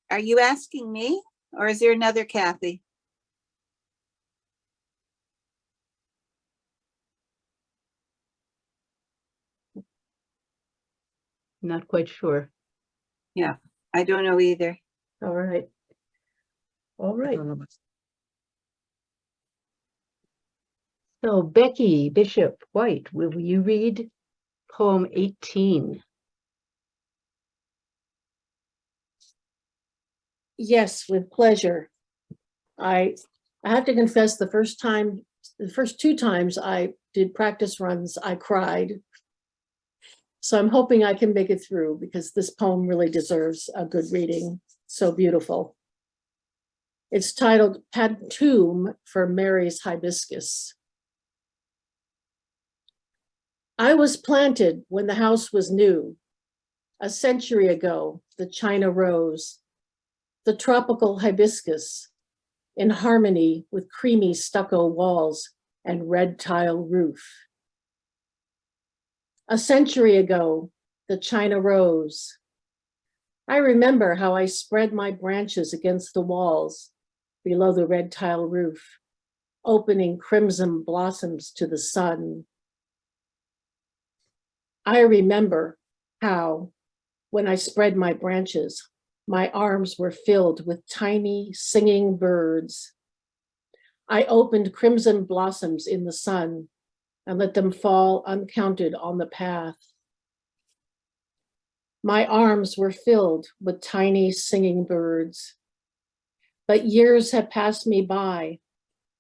Are you asking me, or is there another Kathy? Not quite sure. Yeah, I don't know either. All right. All right. So Becky Bishop White, will you read poem 18? Yes, with pleasure. I have to confess, the first two times I did practice runs, I cried. So I'm hoping I can make it through because this poem really deserves a good reading. So beautiful. It's titled Pantoum for Mary's Hibiscus. I was planted when the house was new. A century ago, the China rose, the tropical hibiscus, in harmony with creamy stucco walls and red tile roof. A century ago, the China rose. I remember how I spread my branches against the walls below the red tile roof, opening crimson blossoms to the sun. I remember how, when I spread my branches, my arms were filled with tiny singing birds. I opened crimson blossoms in the sun and let them fall uncounted on the path. My arms were filled with tiny singing birds. But years have passed me by,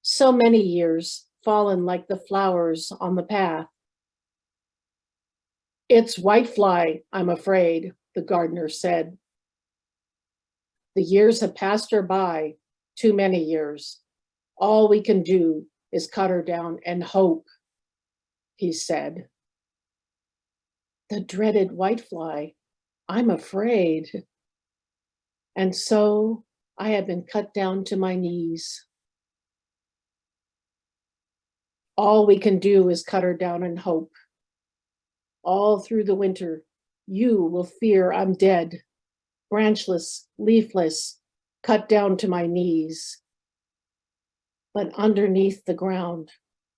so many years fallen like the flowers on the path. It's whitefly, I'm afraid, the gardener said. The years have passed her by, too many years. All we can do is cut her down and hope, he said. The dreaded whitefly, I'm afraid. And so I have been cut down to my knees. All we can do is cut her down and hope. All through the winter, you will fear I'm dead, branchless, leafless, cut down to my knees. But underneath the ground,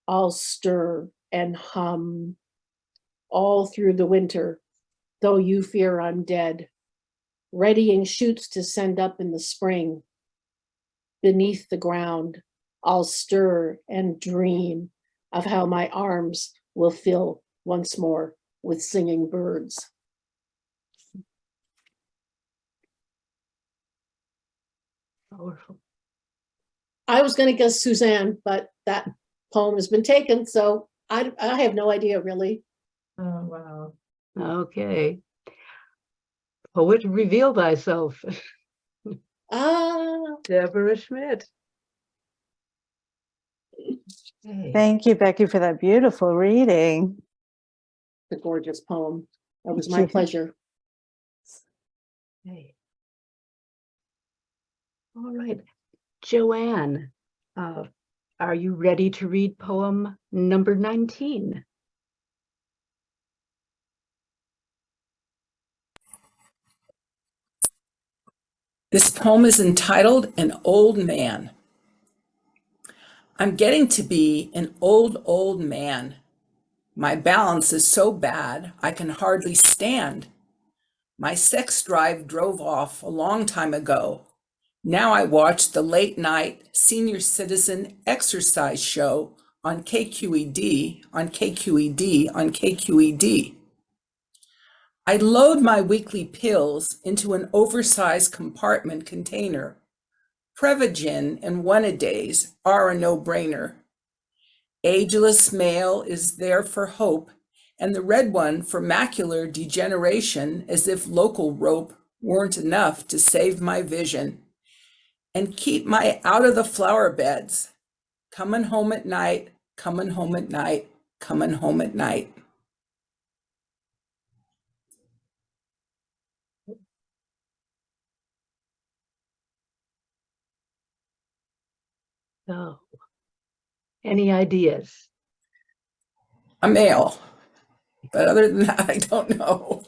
I'll stir and hum. All through the winter, though you fear I'm dead, readying shoots to send up in the spring. beneath the ground, I'll stir and dream of how my arms will fill once more with singing birds. Powerful. I was going to guess Suzanne, but that poem has been taken, so I have no idea really. Oh, wow. Okay. Poet, reveal thyself. Deborah Schmidt. Okay. Thank you, Becky, for that beautiful reading. The gorgeous poem. That was my pleasure. Okay. All right. Joanne, are you ready to read poem number 19? This poem is entitled An Old Man. I'm getting to be an old man. My balance is so bad, I can hardly stand. My sex drive drove off a long time ago. Now I watch the late night senior citizen exercise show on KQED, on KQED, on KQED. I load my weekly pills into an oversized compartment container. Prevagen and one-a-days are a no-brainer. Ageless male is there for hope, and the red one for macular degeneration, as if local rope weren't enough to save my vision and keep my out of the flower beds. Coming home at night, coming home at night, coming home at night. So, any ideas? A male, but other than that, I don't know.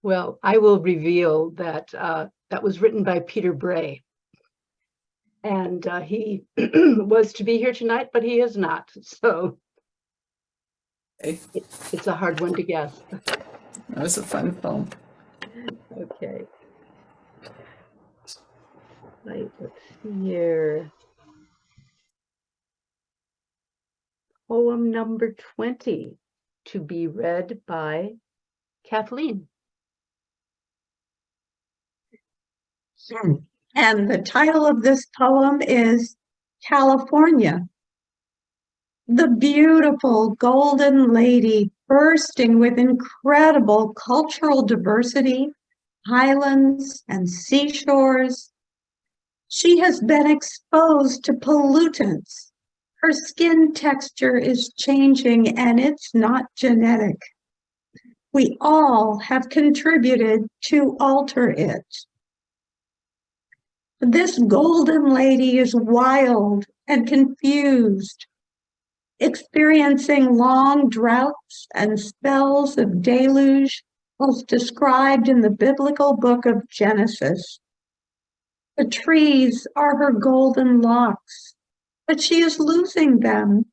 Well, I will reveal that that was written by Peter Bray. And he was to be here tonight, but he is not. So it's a hard one to guess. That was a fun poem. Okay. Right, let's see here. Poem number 20, to be read by Kathleen. And the title of this poem is California. The beautiful golden lady bursting with incredible cultural diversity, highlands and seashores. She has been exposed to pollutants. Her skin texture is changing and it's not genetic. We all have contributed to alter it. This golden lady is wild and confused, experiencing long droughts and spells of deluge as described in the biblical book of Genesis. The trees are her golden locks, but she is losing them.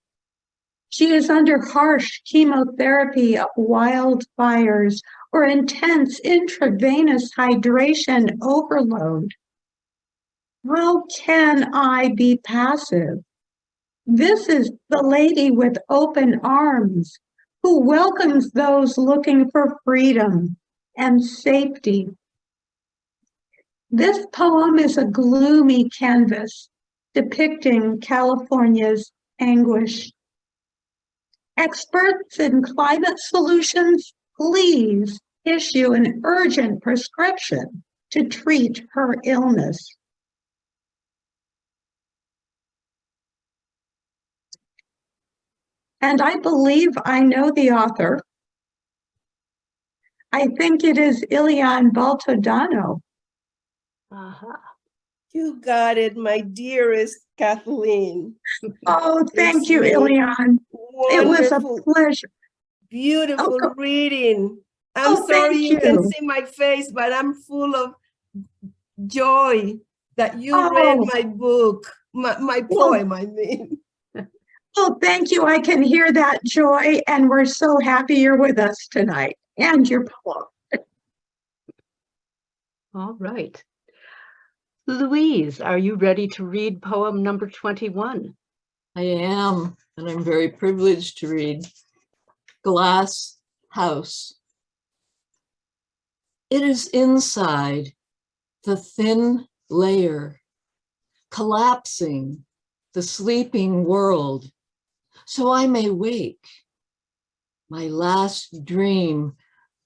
She is under harsh chemotherapy of wildfires or intense intravenous hydration overload. How can I be passive? This is the lady with open arms who welcomes those looking for freedom and safety. This poem is a gloomy canvas depicting California's anguish. Experts in climate solutions, please issue an urgent prescription to treat her illness. And I believe I know the author. I think it is Ilian Baltodano. You got it, my dearest Kathleen. Oh, thank It's you, me. Ilian. It was a Wonderful, pleasure. beautiful reading. I'm Oh, sorry thank you can you. see my face, but I'm full of joy that you read Oh. my book, my Well, poem, I mean. Oh, thank you. I can hear that joy, and we're so happy you're with us tonight and your poem. All right. Louise, are you ready to read poem number 21? I am, and I'm very privileged to read Glass House. It is inside the thin layer, collapsing the sleeping world, so I may wake, my last dream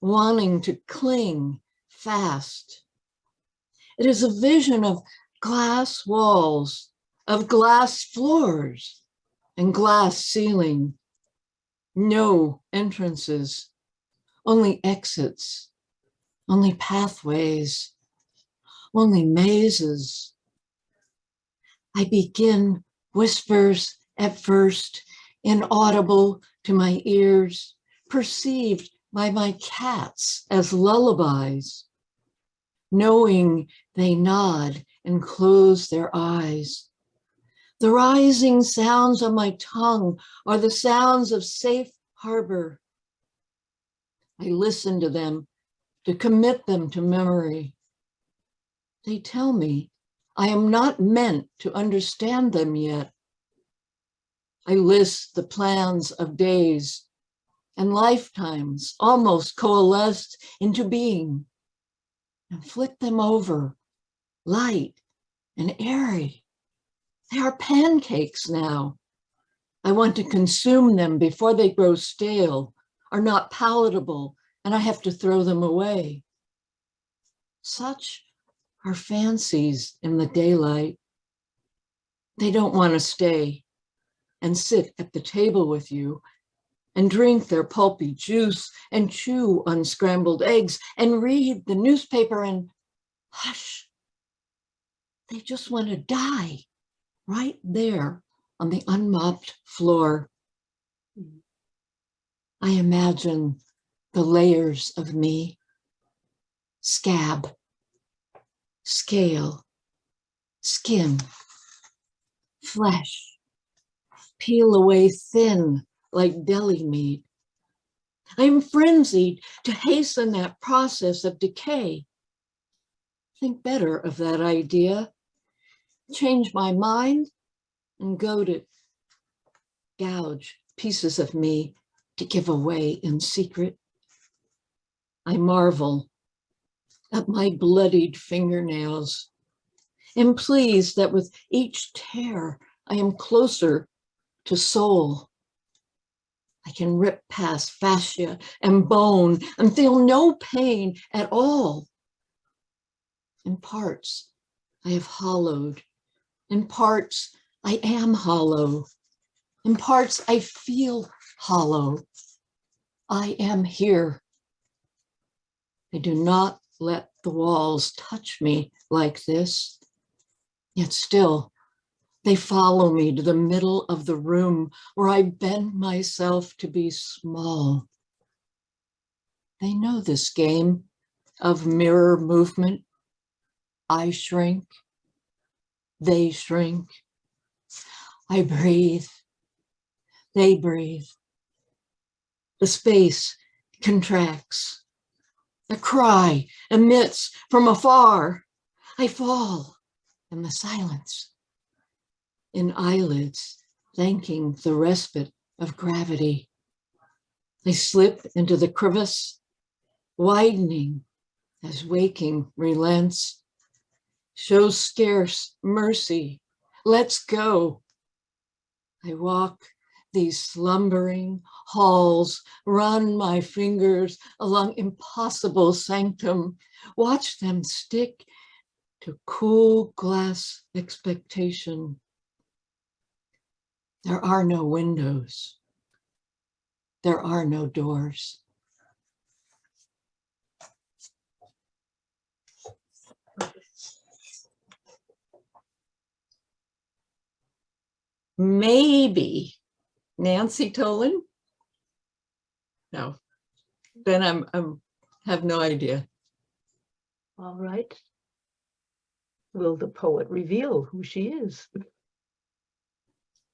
wanting to cling fast. It is a vision of glass walls, of glass floors, and glass ceiling. No entrances, only exits, only pathways, only mazes. I begin whispers at first, inaudible to my ears, perceived by my cats as lullabies, knowing they nod and close their eyes. The rising sounds on my tongue are the sounds of safe harbor. I listen to them to commit them to memory. They tell me I am not meant to understand them yet. I list the plans of days and lifetimes almost coalesced into being and flick them over, light and airy. They are pancakes now. I want to consume them before they grow stale, are not palatable, and I have to throw them away. Such are fancies in the daylight. They don't want to stay and sit at the table with you and drink their pulpy juice and chew unscrambled eggs and read the newspaper and hush. They just want to die right there on the unmopped floor. I imagine the layers of me, scab, scale, skin, flesh, peel away thin like deli meat. I am frenzied to hasten that process of decay. Think better of that idea. Change my mind and go to gouge pieces of me to give away in secret. I marvel at my bloodied fingernails, and pleased that with each tear I am closer to soul. I can rip past fascia and bone and feel no pain at all. In parts I have hollowed, in parts I am hollow, in parts I feel hollow. I am here. I do not let the walls touch me like this, yet still they follow me to the middle of the room where I bend myself to be small. They know this game of mirror movement. I shrink, they shrink. I breathe, they breathe. The space contracts. A cry emits from afar. I fall in the silence, in eyelids, thanking the respite of gravity. I slip into the crevice, widening as waking relents, shows scarce mercy. Let's go. I walk these slumbering halls, run my fingers along impossible sanctum, watch them stick to cool glass expectation. There are no windows. There are no doors. Maybe Nancy Tolan? No, then I'm have no idea. All right. Will the poet reveal who she is?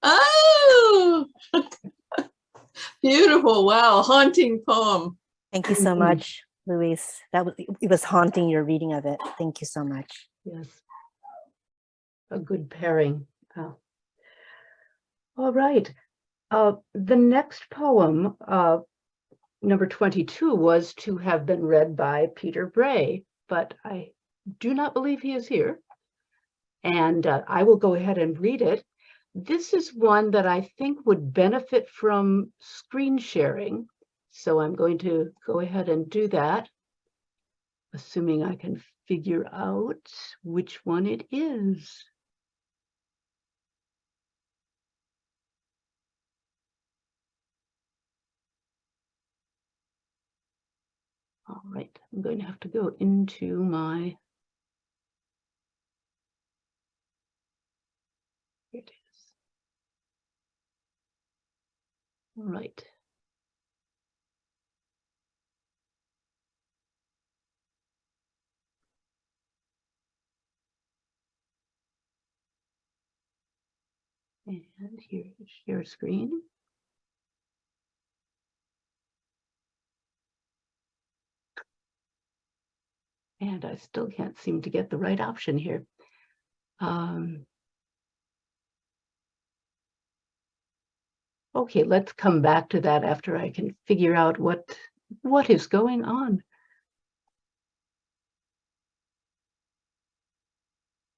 Oh, beautiful. Wow, haunting poem. Thank you so much, Louise. It was haunting, your reading of it. Thank you so much. Yes. a good pairing. All right. The next poem, number 22, was to have been read by Peter Bray, but I do not believe he is here. And I will go ahead and read it. This is one that I think would benefit from screen sharing. So I'm going to go ahead and do that, assuming I can figure out which one it is. All right, I'm going to have to go into my, here it is. All right. And here, share screen. And I still can't seem to get the right option here. Okay, let's come back to that after I can figure out what is going on.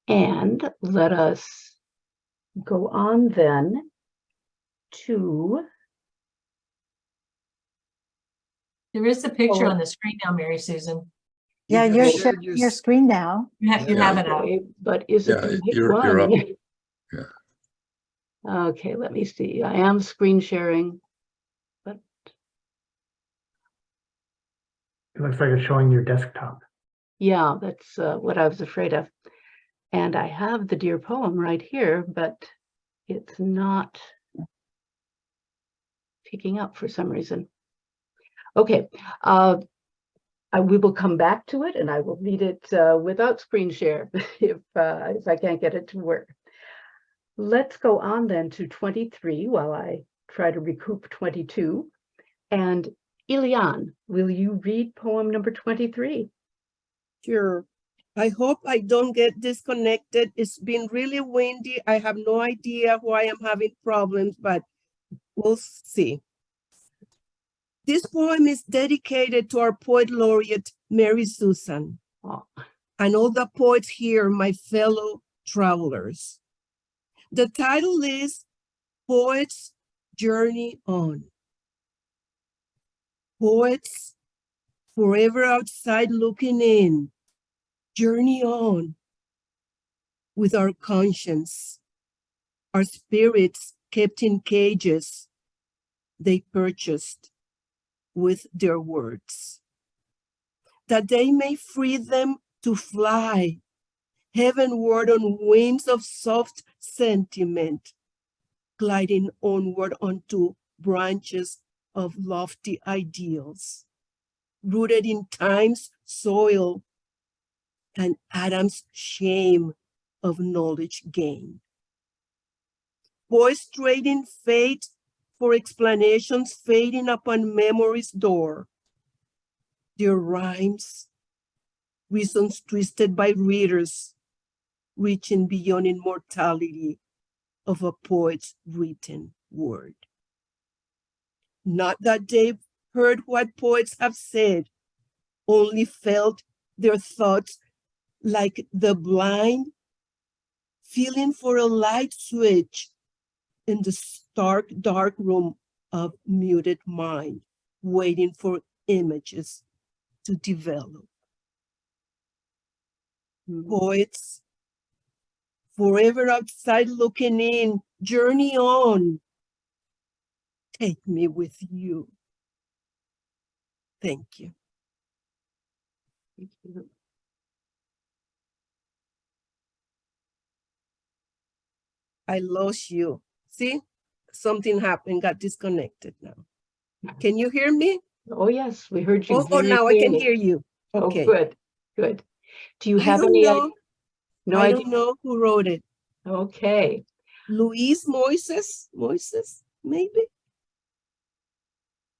And let us go on then to. There is a picture on the screen now, Mary Susan. Yeah, You you're have sharing shared your screen now. You have it up. Okay, but is it the right you're up. one? Yeah. Okay, let me see. I am screen sharing, but It looks like it's showing your desktop. yeah, that's what I was afraid of. And I have the dear poem right here, but it's not picking up for some reason. Okay, we will come back to it, and I will read it without screen share if I can't get it to work. Let's go on then to 23 while I try to recoup 22. And Ilian, will you read poem number 23? Sure. I hope I don't get disconnected. It's been really windy. I have no idea why I'm having problems, but we'll see. This poem is dedicated to our poet laureate, Mary Susan, and all the poets here, my fellow travelers. The title is Poets Journey On. Poets forever outside looking in, journey on with our conscience, our spirits kept in cages they purchased with their words, that they may free them to fly heavenward on wings of soft sentiment, gliding onward onto branches of lofty ideals, rooted in time's soil and Adam's shame of knowledge gained. Boys trading fate for explanations fading upon memory's door. Their rhymes, reasons twisted by readers, reaching beyond immortality of a poet's written word. Not that they've heard what poets have said, only felt their thoughts like the blind feeling for a light switch in the stark, dark room of muted mind, waiting for images to develop. Poets, forever outside looking in, journey on. Take me with you. Thank you. Thank you. I lost you. See, something happened, got disconnected now. Can you hear me? Oh, yes, we heard you. Oh, now I can clearly. hear you. Okay. Oh, good, good. Do you I have don't any know. No I idea. don't know who wrote it. Okay. Luis Moises, maybe?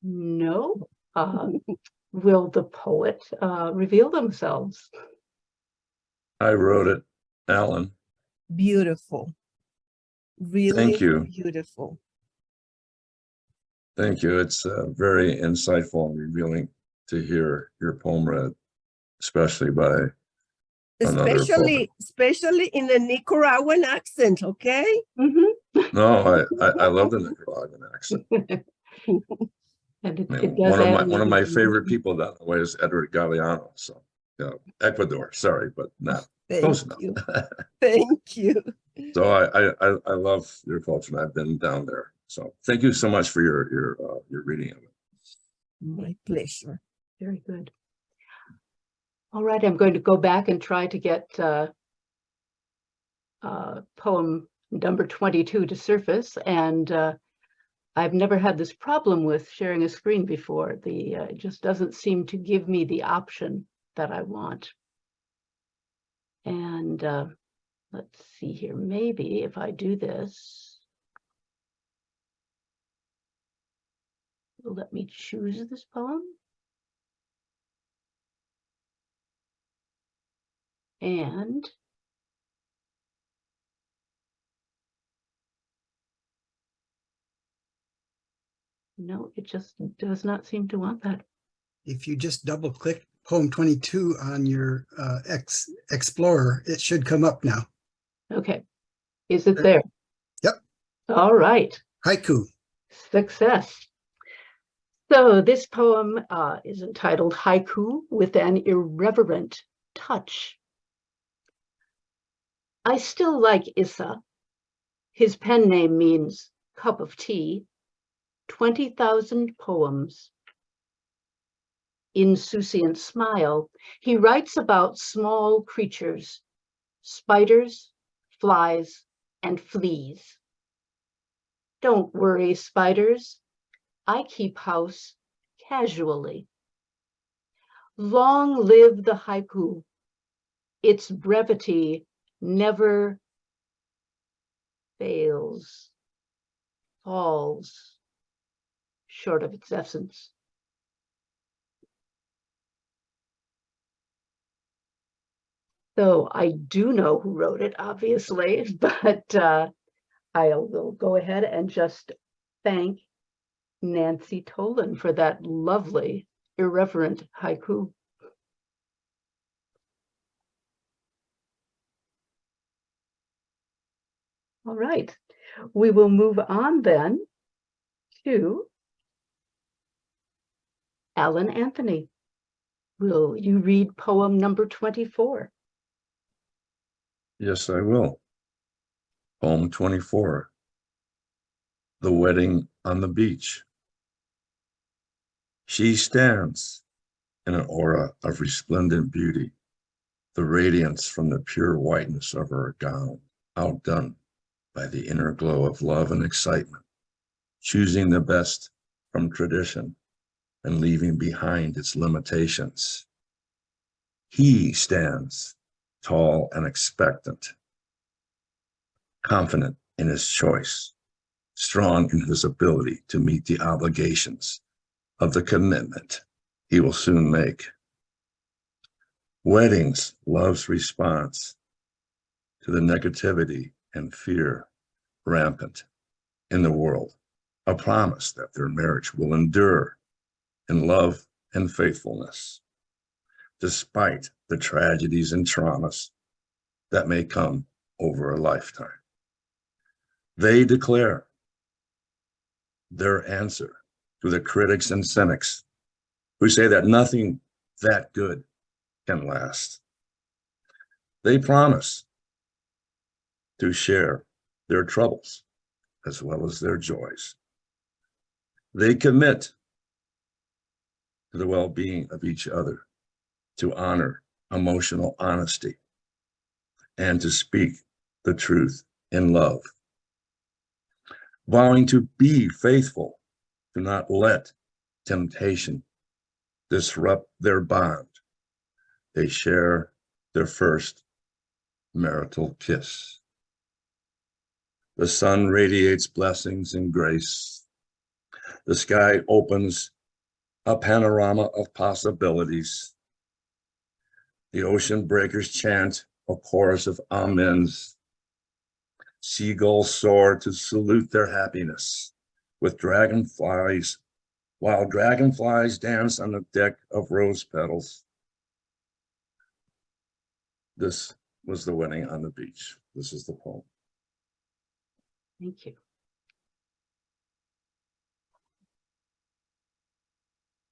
No. Will the poet reveal themselves? I wrote it, Alan. beautiful. Really Thank you. beautiful. Thank you. It's very insightful and revealing to hear your poem read, especially by another poet. Especially in the Nicaraguan accent, okay? No, I love the Nicaraguan accent. And I mean, one of my favorite people that way is Edward Galeano. So, Ecuador. Sorry, but not close enough. Thank you. So I love your culture, and I've been down there. So thank you so much for your reading of it. My pleasure. Very good. All right, I'm going to go back and try to get poem number 22 to surface. And I've never had this problem with sharing a screen before. It just doesn't seem to give me the option that I want. And let's see here, maybe if I do this, it'll let me choose this poem. And no, it just does not seem to want that. If you just double click poem 22 on your Explorer, it should come up now. Okay, is it there? Yep. All right. Haiku. Success. So this poem is entitled Haiku with an Irreverent Touch. I still like Issa. His pen name means cup of tea. 20,000 poems. Insouciant smile, he writes about small creatures, spiders, flies, and fleas. Don't worry, spiders. I keep house casually. Long live the haiku. Its brevity never falls short of its essence. So I do know who wrote it, obviously, but I will go ahead and just thank Nancy Tolan for that lovely, irreverent haiku. All right, we will move on then to Alan Anthony. Will you read poem number 24? Yes, I will. Poem 24. The Wedding on the Beach. She stands in an aura of resplendent beauty, the radiance from the pure whiteness of her gown, outdone by the inner glow of love and excitement, choosing the best from tradition and leaving behind its limitations. He stands tall and expectant, confident in his choice, strong in his ability to meet the obligations of the commitment he will soon make. Weddings, love's response to the negativity and fear rampant in the world, a promise that their marriage will endure in love and faithfulness, despite the tragedies and traumas that may come over a lifetime. They declare their answer to the critics and cynics who say that nothing that good can last. They promise to share their troubles as well as their joys. They commit to the well-being of each other, to honor emotional honesty, and to speak the truth in love. Vowing to be faithful, to not let temptation disrupt their bond. They share their first marital kiss. The sun radiates blessings and grace. The sky opens a panorama of possibilities. The ocean breakers chant a chorus of amens. Seagulls soar to salute their happiness with dragonflies, while dragonflies dance on the deck of rose petals. This was the wedding on the beach. This is the poem. Thank you.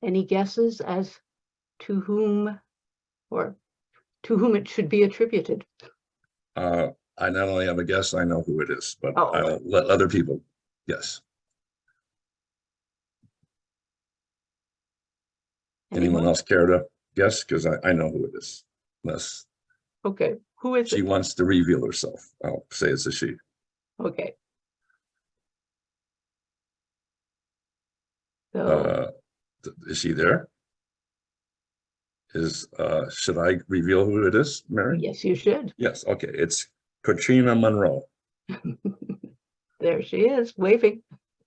Any guesses as to whom or to whom it should be attributed? I not only have a guess, I know who it is, but Oh. I'll let other people guess. Anyone else care to guess? Because I know who it is. Unless Okay, who is she it? wants to reveal herself, I'll say it's a she. Okay. So, Is she there? Should I reveal who it is, Mary? yes, you should. Yes, okay, it's Katrina Monroe. There she is, waving.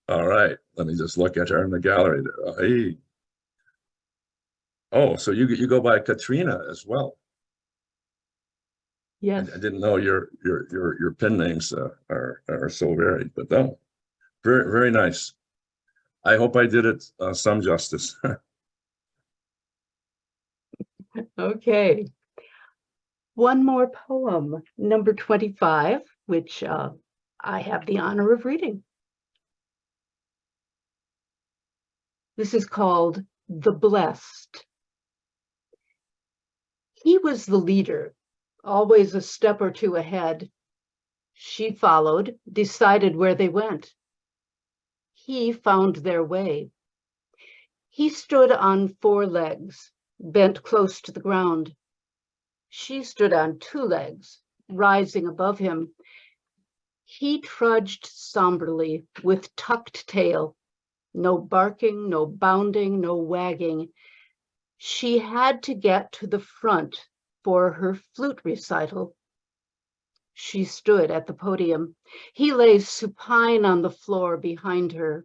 All right, let me just look at her in the gallery there. Hey. Oh, so you go by Katrina as well. Yes. I didn't know your pen names are so varied, but no, very, very nice. I hope I did it some justice. Okay. One more poem, number 25, which I have the honor of reading. This is called The Blessed. He was the leader, always a step or two ahead. She followed, decided where they went. He found their way. He stood on 4 legs, bent close to the ground. She stood on 2 legs, rising above him. He trudged somberly with tucked tail. No barking, no bounding, no wagging. She had to get to the front for her flute recital. She stood at the podium. He lay supine on the floor behind her.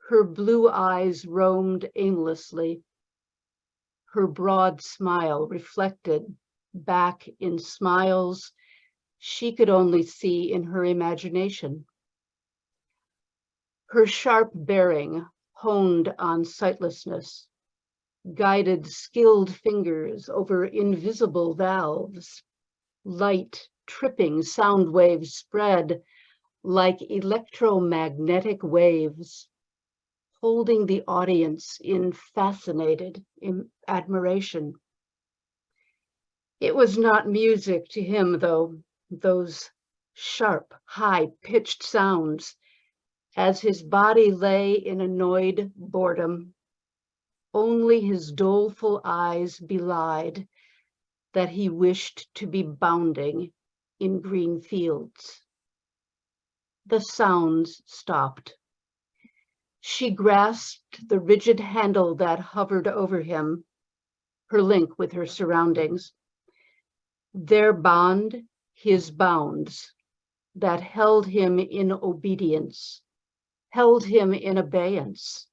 Her blue eyes roamed aimlessly. Her broad smile reflected back in smiles she could only see in her imagination. Her sharp bearing honed on sightlessness, guided skilled fingers over invisible valves. Light, tripping sound waves spread like electromagnetic waves, holding the audience in fascinated admiration. It was not music to him, though, those sharp, high-pitched sounds, as his body lay in annoyed boredom. Only his doleful eyes belied that he wished to be bounding in green fields. The sounds stopped. She grasped the rigid handle that hovered over him, her link with her surroundings. Their bond, his bounds, that held him in obedience, held him in abeyance.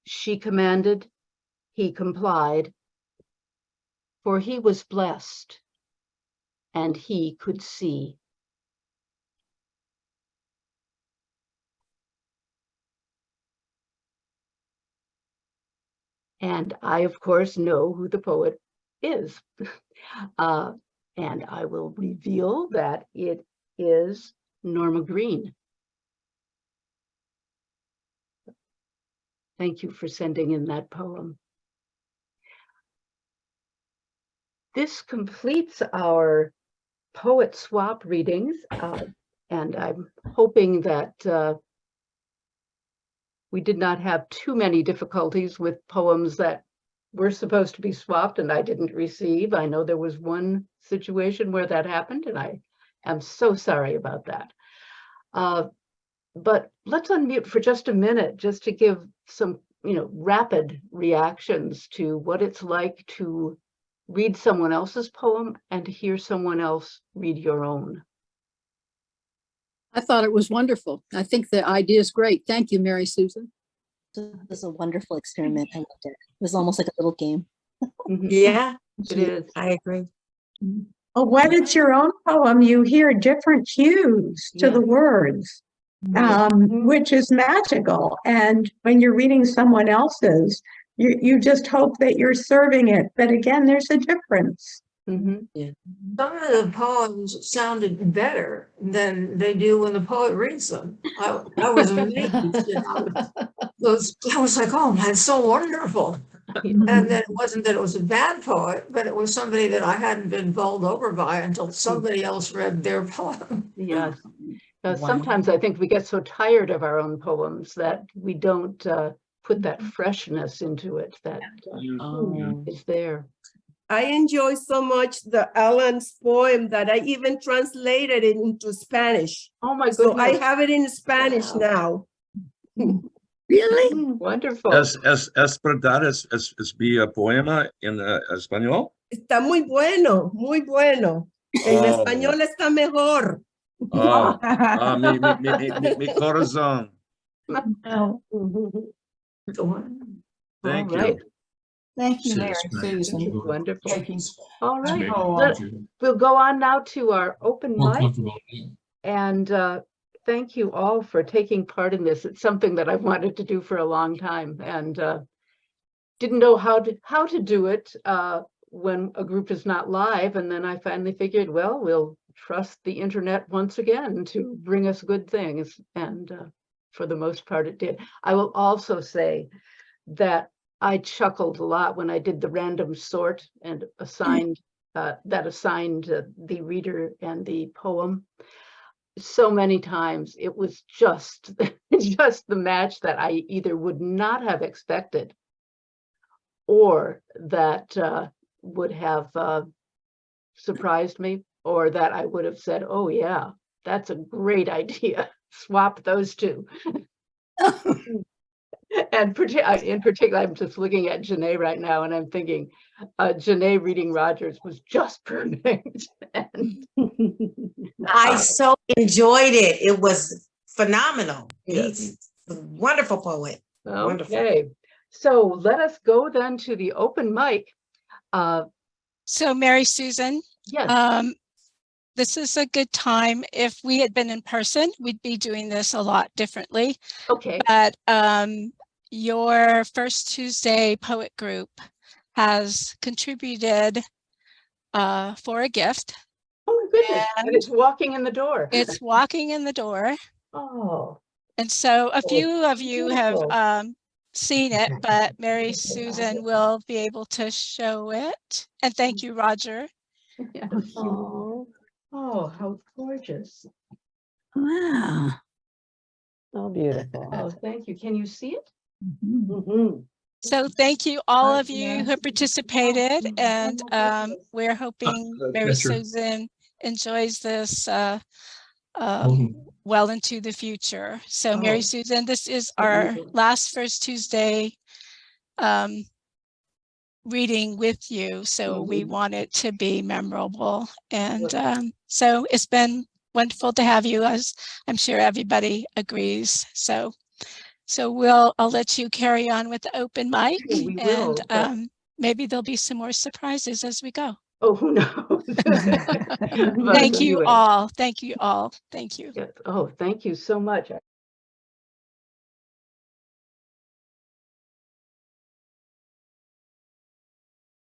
She commanded, he complied, for he was blessed, and he could see. And I, of course, know who the poet is. And I will reveal that it is Norma Green. Thank you for sending in that poem. This completes our poet swap readings, and I'm hoping that we did not have too many difficulties with poems that were supposed to be swapped and I didn't receive. I know there was one situation where that happened, and I am so sorry about that. But let's unmute for just a minute, just to give some, rapid reactions to what it's like to read someone else's poem and to hear someone else read your own. I thought it was wonderful. I think the idea is great. Thank you, Mary Susan. It was a wonderful experiment. I loved it. It was almost like a little game. Yeah, It is. I agree. Well, when it's your own poem, you hear different cues to the words, which is magical. And when you're reading someone else's, you just hope that you're serving it. But again, there's a difference. Yeah. Some of the poems sounded better than they do when the poet reads them. I was amazed. You know? I was like, oh, that's so wonderful. And then it wasn't that it was a bad poet, but it was somebody that I hadn't been bowled over by until somebody else read their poem. Yes. Sometimes I think we get so tired of our own poems that we don't put that freshness into it that is there. I enjoy so much the Alan's poem that I even translated it into Spanish. Oh my goodness. So I have it in Spanish now. Really? Wonderful. ¿Es verdad? ¿Es mi poema en español? Está muy bueno, muy bueno. En español está mejor. Mi corazón. Thank you. Thank you, Mary Susan. Wonderful. All right. We'll go on now to our open mic. And thank you all for taking part in this. It's something that I've wanted to do for a long time and didn't know how to do it when a group is not live. And then I finally figured, well, we'll trust the internet once again to bring us good things. And for the most part, it did. I will also say that I chuckled a lot when I did the random sort and assigned the reader and the poem. So many times it was just the match that I either would not have expected or that would have surprised me, or that I would have said, oh yeah, that's a great idea. Swap those two. And in particular, I'm just looking at Janae right now and I'm thinking, Janae reading Rogers was just perfect. I so enjoyed it. It was phenomenal. Yes. He's a wonderful poet. Wonderful. Okay, so let us go then to the open mic. So Mary Susan, yes. This is a good time. If we had been in person, we'd be doing this a lot differently. Okay. But your First Tuesday poet group has contributed for a gift. Oh my goodness, and it's walking in the door. It's walking in the door. Oh. And so a few of you have seen it, but Mary Susan will be able to show it. And thank you, Roger. Yeah. Oh, how gorgeous. Wow. Oh, beautiful. Oh, thank you. Can you see it? So thank you, all of you who participated, and we're hoping Mary Susan enjoys this well into the future. So Mary Susan, this is our last First Tuesday reading with you, so we want it to be memorable. And so it's been wonderful to have you, as I'm sure everybody agrees. So I'll let you carry on with the open mic, and maybe there'll be some more surprises as we go. Oh, who knows? Thank you all. Thank you all. Thank you. Oh, thank you so much.